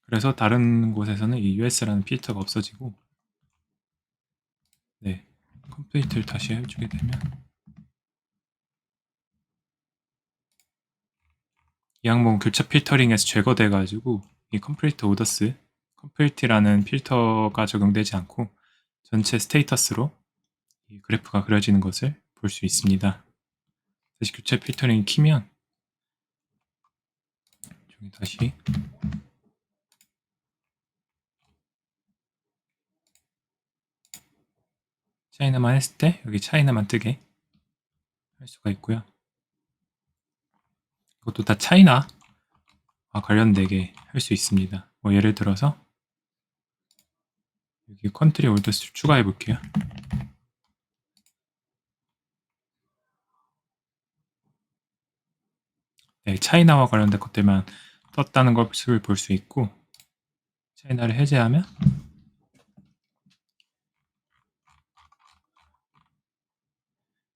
그래서 다른 곳에서는 이 US라는 필터가 없어지고 네, 컴플리트를 다시 해주게 되면 이 항목은 교차 필터링에서 제거돼 가지고 이 컴플리트 오더스 컴플리트라는 필터가 적용되지 않고 전체 스테이터스로 이 그래프가 그려지는 것을 볼 수 있습니다. 다시 교차 필터링 키면 다시 차이나만 했을 때 여기 차이나만 뜨게 할 수가 있고요. 이것도 다 차이나와 관련되게 할 수 있습니다. 예를 들어서 여기 컨트리 올더스 추가해 볼게요. 네, 차이나와 관련된 것들만 떴다는 것을 볼 수 있고 차이나를 해제하면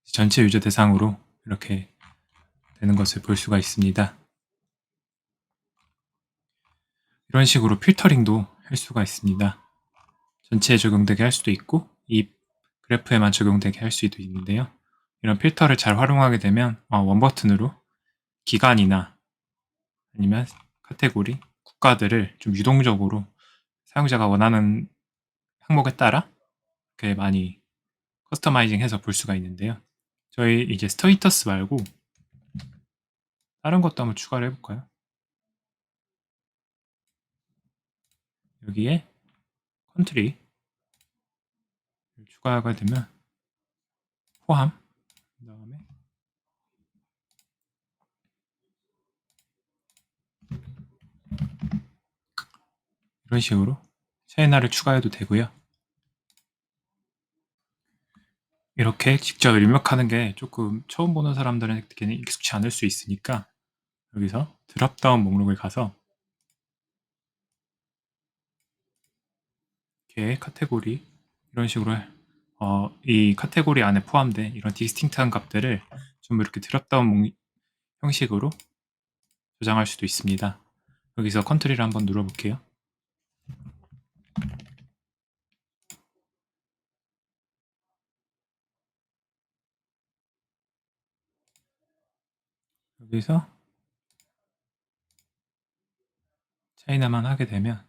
전체 유저 대상으로 이렇게 되는 것을 볼 수가 있습니다. 이런 식으로 필터링도 할 수가 있습니다. 전체에 적용되게 할 수도 있고 이 그래프에만 적용되게 할 수도 있는데요. 이런 필터를 잘 활용하게 되면 원 버튼으로 기간이나 아니면 카테고리, 국가들을 좀 유동적으로 사용자가 원하는 항목에 따라 이렇게 많이 커스터마이징 해서 볼 수가 있는데요. 저희 이제 스테이터스 말고 다른 것도 한번 추가를 해볼까요? 여기에 컨트리 추가가 되면 포함, 그 다음에 이런 식으로 차이나를 추가해도 되고요. 이렇게 직접 입력하는 게 조금 처음 보는 사람들에게는 익숙치 않을 수 있으니까 여기서 드롭다운 목록을 가서 이렇게 카테고리 이런 식으로 이 카테고리 안에 포함된 이런 디스팅트한 값들을 좀 이렇게 드롭다운 형식으로 저장할 수도 있습니다. 여기서 컨트리를 한번 눌러볼게요. 여기서 차이나만 하게 되면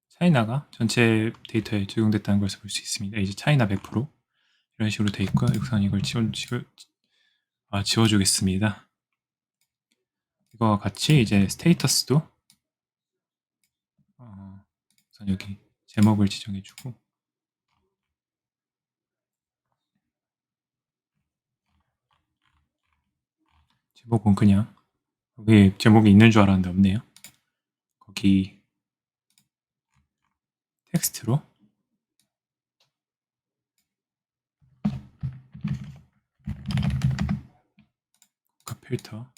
차이나가 전체 데이터에 적용됐다는 것을 볼 수 있습니다. 이제 차이나 100% 이런 식으로 돼 있고요. 우선 이걸 지워주겠습니다. 이거와 같이 이제 스테이터스도 우선 여기 제목을 지정해주고 제목은 그냥 여기 제목이 있는 줄 알았는데 없네요. 거기 텍스트로 국가 필터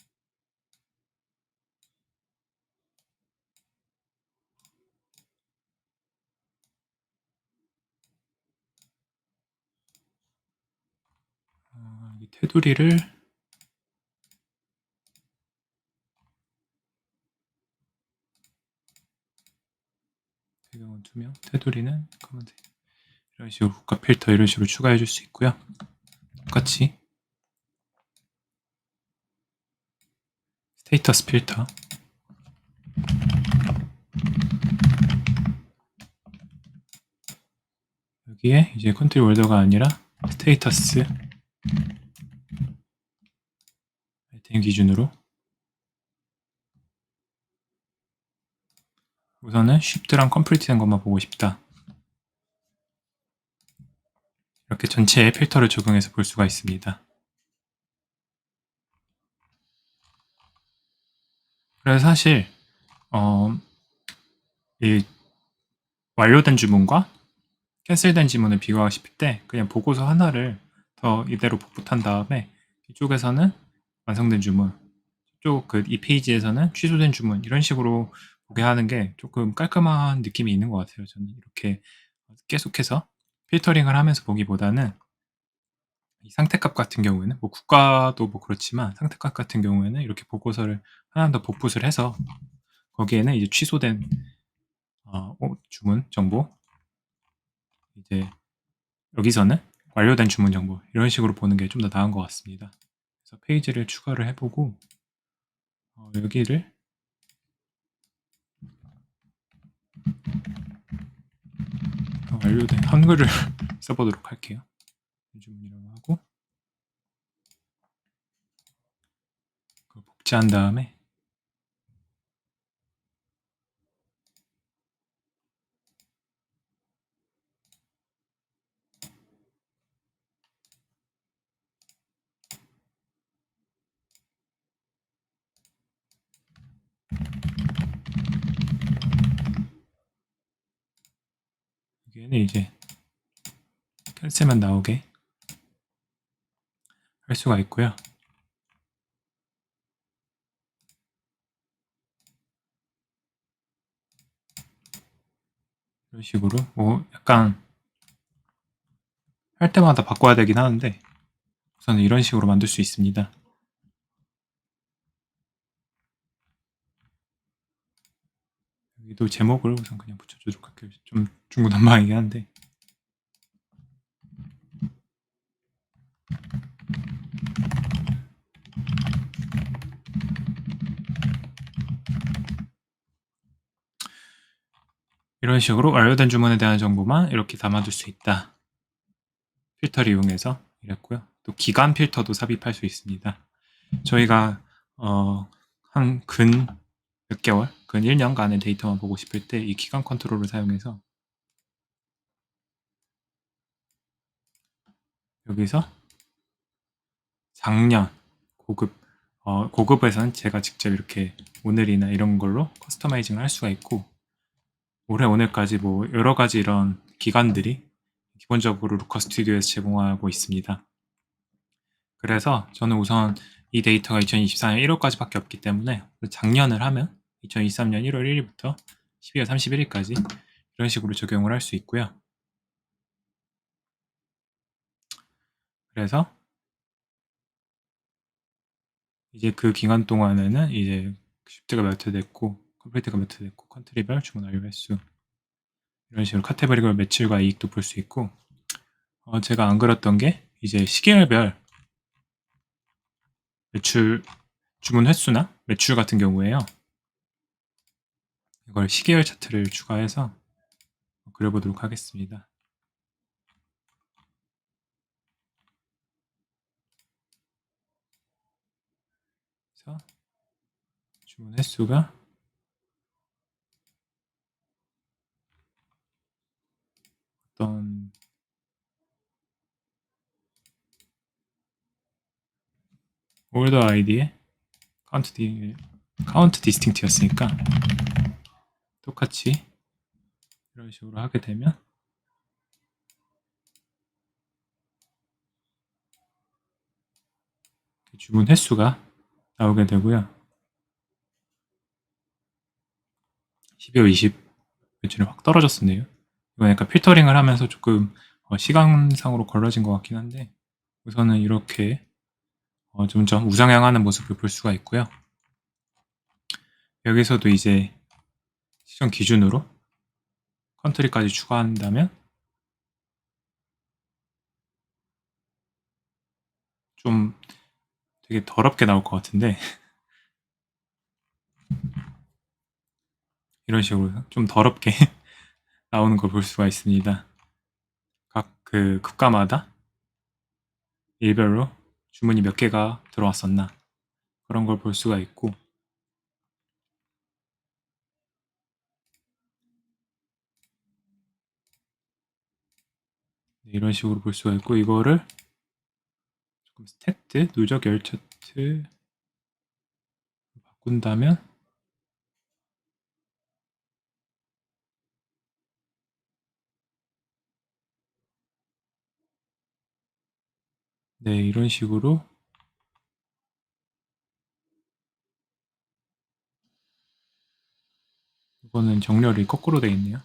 이 테두리를 배경은 투명, 테두리는 검은색 이런 식으로 국가 필터 이런 식으로 추가해 줄 수 있고요. 똑같이 스테이터스 필터 여기에 이제 컨트리 월더가 아니라 스테이터스 아이템 기준으로 우선은 쉽드랑 컴플리트 된 것만 보고 싶다. 이렇게 전체에 필터를 적용해서 볼 수가 있습니다. 그래서 사실 이 완료된 주문과 캔슬된 지문을 비교하고 싶을 때 그냥 보고서 하나를 더 이대로 복붙한 다음에 이쪽에서는 완성된 주문, 이쪽 이 페이지에서는 취소된 주문 이런 식으로 보게 하는 게 조금 깔끔한 느낌이 있는 것 같아요. 저는 이렇게 계속해서 필터링을 하면서 보기보다는 이 상태값 같은 경우에는 뭐 국가도 뭐 그렇지만 상태값 같은 경우에는 이렇게 보고서를 하나 더 복붙을 해서 거기에는 이제 취소된 주문 정보 이제 여기서는 완료된 주문 정보 이런 식으로 보는 게 좀 더 나은 것 같습니다. 그래서 페이지를 추가를 해보고 여기를 완료된 한글을 써보도록 할게요. 주문이라고 하고 복제한 다음에 여기에는 이제 캔슬만 나오게 할 수가 있고요. 이런 식으로 뭐 약간 할 때마다 바꿔야 되긴 하는데 우선은 이런 식으로 만들 수 있습니다. 여기도 제목을 우선 그냥 붙여주도록 할게요. 좀 중구난방이긴 한데 이런 식으로 완료된 주문에 대한 정보만 이렇게 담아둘 수 있다. 필터를 이용해서 이랬고요. 또 기간 필터도 삽입할 수 있습니다. 저희가 한 근 몇 개월, 근 1년간의 데이터만 보고 싶을 때 이 기간 컨트롤을 사용해서 여기서 작년 고급에서는 제가 직접 이렇게 오늘이나 이런 걸로 커스터마이징을 할 수가 있고, 올해 오늘까지 뭐 여러 가지 이런 기간들이 기본적으로 루커 스튜디오에서 제공하고 있습니다. 그래서 저는 우선 이 데이터가 2024년 1월까지밖에 없기 때문에 작년을 하면 2023년 1월 1일부터 12월 31일까지 이런 식으로 적용을 할 수 있고요. 그래서 이제 그 기간 동안에는 이제 쉽트가 몇 회 됐고 컴플리트가 몇 회 됐고 컨트리별 주문 완료 횟수 이런 식으로 카테고리별 매출과 이익도 볼 수 있고, 제가 안 그렸던 게 이제 시계열별 매출 주문 횟수나 매출 같은 경우에요. 이걸 시계열 차트를 추가해서 그려보도록 하겠습니다. 그래서 주문 횟수가 어떤 올더 아이디에 카운트 디스팅트였으니까 똑같이 이런 식으로 하게 되면 주문 횟수가 나오게 되고요. 12월 20 매출이 확 떨어졌었네요. 이건 약간 필터링을 하면서 조금 시간상으로 걸러진 것 같긴 한데, 우선은 이렇게 점점 우상향하는 모습을 볼 수가 있고요. 여기서도 이제 시점 기준으로 컨트리까지 추가한다면 좀 되게 더럽게 나올 것 같은데 이런 식으로 좀 더럽게 나오는 걸 볼 수가 있습니다. 각 그 국가마다 일별로 주문이 몇 개가 들어왔었나 그런 걸 볼 수가 있고, 이런 식으로 볼 수가 있고, 이거를 조금 스택트 누적 열 차트 바꾼다면 네, 이런 식으로 이거는 정렬이 거꾸로 되어 있네요.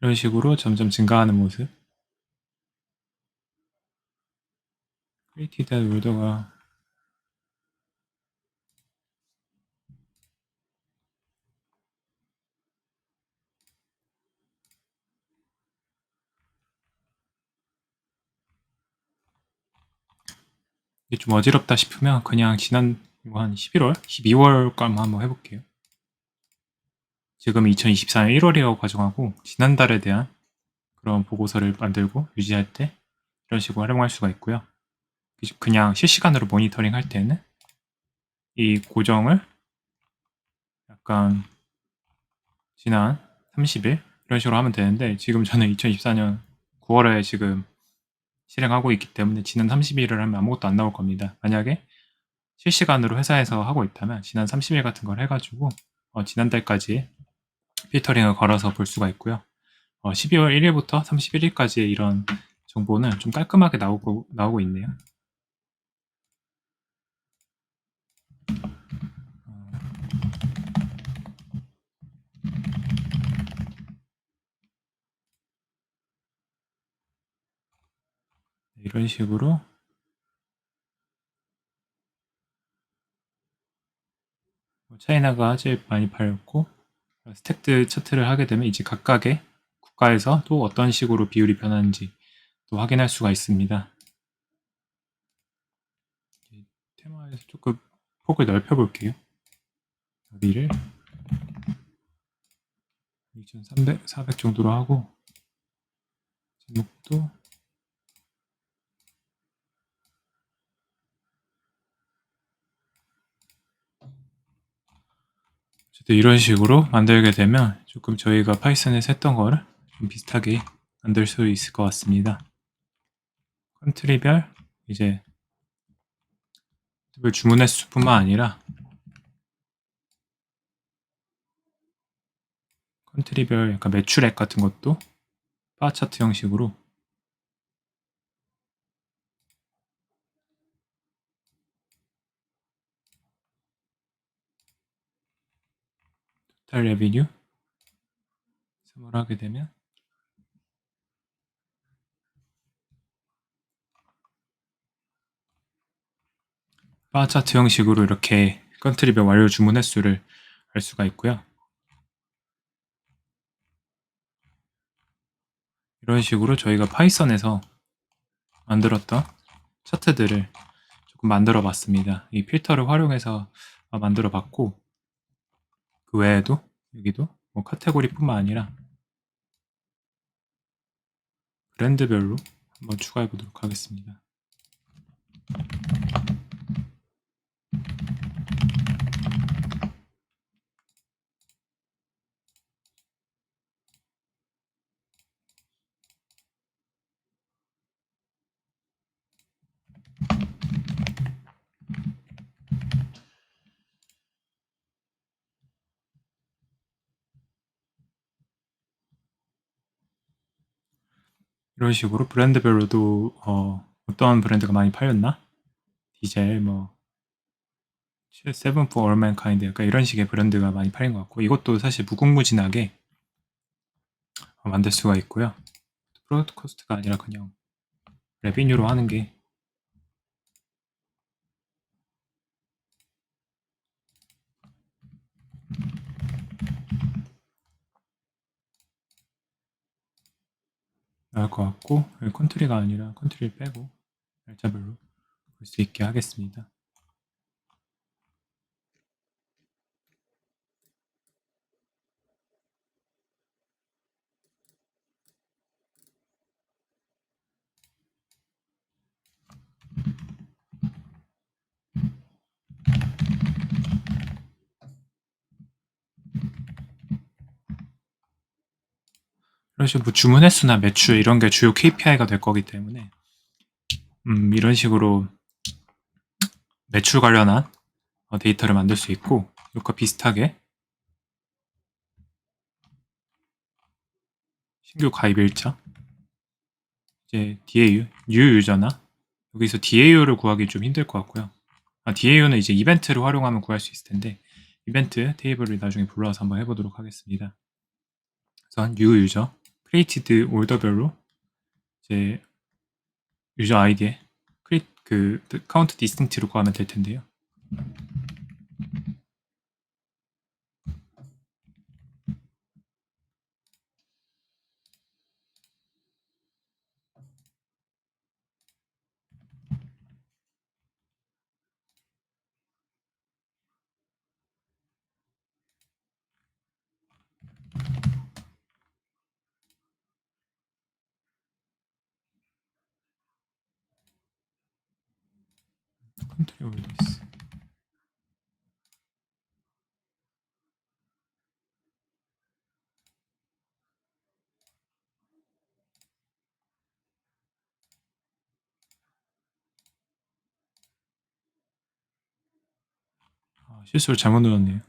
이런 식으로 점점 증가하는 모습. 크리에이티드 롤더가 이게 좀 어지럽다 싶으면 그냥 지난 한 11월, 12월까지 한번 해볼게요. 지금 2024년 1월이라고 가정하고 지난달에 대한 그런 보고서를 만들고 유지할 때 이런 식으로 활용할 수가 있고요. 그냥 실시간으로 모니터링 할 때는 이 고정을 약간 지난 30일 이런 식으로 하면 되는데, 지금 저는 2024년 9월에 지금 실행하고 있기 때문에 지난 30일을 하면 아무것도 안 나올 겁니다. 만약에 실시간으로 회사에서 하고 있다면 지난 30일 같은 걸 해가지고 지난달까지 필터링을 걸어서 볼 수가 있고요. 12월 1일부터 31일까지의 이런 정보는 좀 깔끔하게 나오고 있네요. 이런 식으로 차이나가 제일 많이 팔렸고, 스택드 차트를 하게 되면 이제 각각의 국가에서 또 어떤 식으로 비율이 변하는지 또 확인할 수가 있습니다. 테마에서 조금 폭을 넓혀 볼게요. 여기를 2300, 400 정도로 하고 제목도 어쨌든 이런 식으로 만들게 되면 조금 저희가 파이썬에서 했던 거를 좀 비슷하게 만들 수 있을 것 같습니다. 컨트리별 이제 주문 횟수뿐만 아니라 컨트리별 약간 매출액 같은 것도 바 차트 형식으로 토탈 레비뉴 셈을 하게 되면 바 차트 형식으로 이렇게 컨트리별 완료 주문 횟수를 알 수가 있고요. 이런 식으로 저희가 파이썬에서 만들었던 차트들을 조금 만들어 봤습니다. 이 필터를 활용해서 만들어 봤고, 그 외에도 여기도 뭐 카테고리뿐만 아니라 브랜드별로 한번 추가해 보도록 하겠습니다. 이런 식으로 브랜드별로도 어떤 브랜드가 많이 팔렸나? 디젤, 뭐 세븐 for All Mankind 약간 이런 식의 브랜드가 많이 팔린 것 같고, 이것도 사실 무궁무진하게 만들 수가 있고요. 프로덕트 코스트가 아니라 그냥 레비뉴로 하는 게 나을 것 같고, 컨트리가 아니라 컨트리를 빼고 날짜별로 볼 수 있게 하겠습니다. 이런 식으로 주문 횟수나 매출 이런 게 주요 KPI가 될 거기 때문에 이런 식으로 매출 관련한 데이터를 만들 수 있고, 이것과 비슷하게 신규 가입 일자, 이제 DAU, new 유저나 여기서 DAU를 구하기 좀 힘들 것 같고요. DAU는 이제 이벤트를 활용하면 구할 수 있을 텐데 이벤트 테이블을 나중에 불러와서 한번 해보도록 하겠습니다. 우선 new 유저, created order별로 이제 유저 아이디에 그 count distinct로 구하면 될 텐데요. 컨트리 올더스. 실수로 잘못 눌렀네요.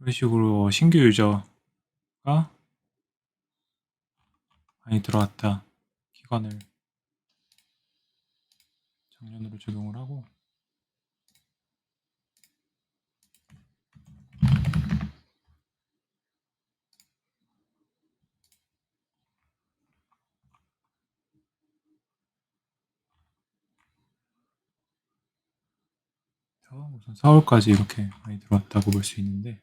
이런 식으로 신규 유저가 많이 들어왔다. 기간을 작년으로 적용을 하고 우선 4월까지 이렇게 많이 들어왔다고 볼 수 있는데,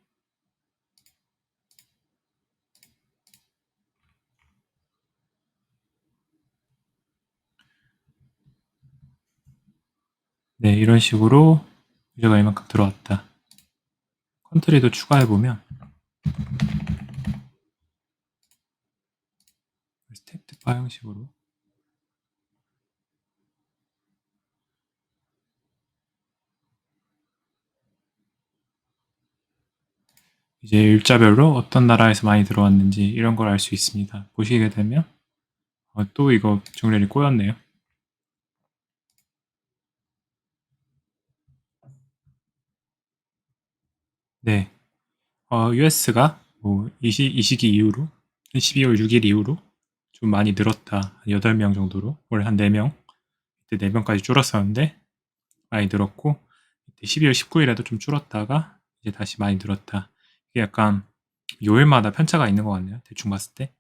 네, 이런 식으로 유저가 이만큼 들어왔다. 컨트리도 추가해보면 스택트 바 형식으로 이제 일자별로 어떤 나라에서 많이 들어왔는지 이런 걸 알 수 있습니다. 보시게 되면 또 이거 정렬이 꼬였네요. 네, US가 이 시기 이후로 12월 6일 이후로 좀 많이 늘었다. 8명 정도로 원래 한 4명, 그때 4명까지 줄었었는데 많이 늘었고, 12월 19일에도 좀 줄었다가 이제 다시 많이 늘었다. 이게 약간 요일마다 편차가 있는 것 같네요. 대충 봤을 때.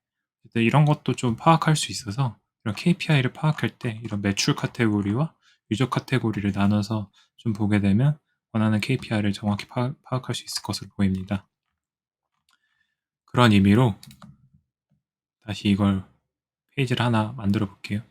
이런 것도 좀 파악할 수 있어서 이런 KPI를 파악할 때 이런 매출 카테고리와 유저 카테고리를 나눠서 좀 보게 되면 원하는 KPI를 정확히 파악할 수 있을 것으로 보입니다. 그런 의미로 다시 이걸 페이지를 하나 만들어 볼게요.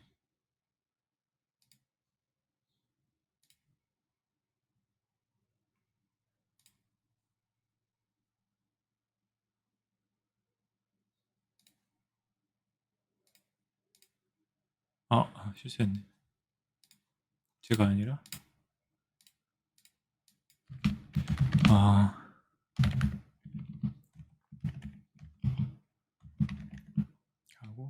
실수했네. 제가 아니라 하고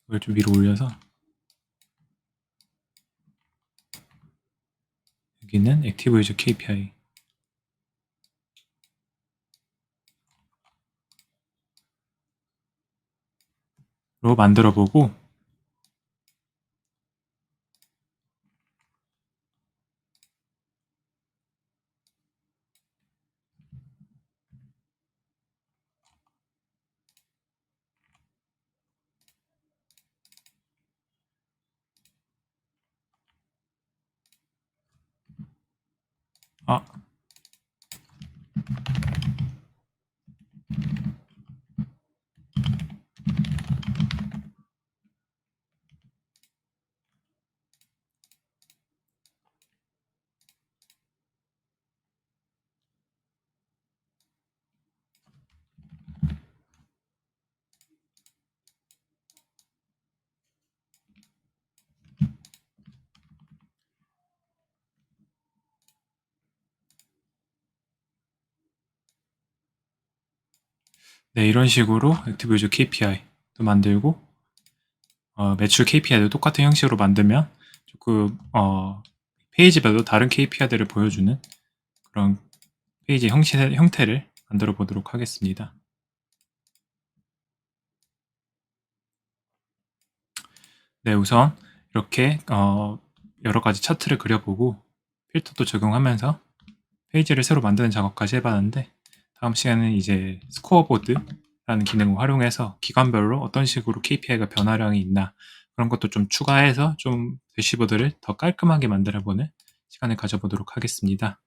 이걸 좀 위로 올려서 여기는 액티브 유저 KPI 로 만들어 보고 네, 이런 식으로 액티브 유저 KPI도 만들고 매출 KPI도 똑같은 형식으로 만들면 조금 페이지별로 다른 KPI들을 보여주는 그런 페이지 형태를 만들어 보도록 하겠습니다. 네, 우선 이렇게 여러 가지 차트를 그려보고 필터도 적용하면서 페이지를 새로 만드는 작업까지 해봤는데, 다음 시간에는 이제 스코어보드라는 기능을 활용해서 기관별로 어떤 식으로 KPI가 변화량이 있나 그런 것도 좀 추가해서 좀 대시보드를 더 깔끔하게 만들어보는 시간을 가져보도록 하겠습니다.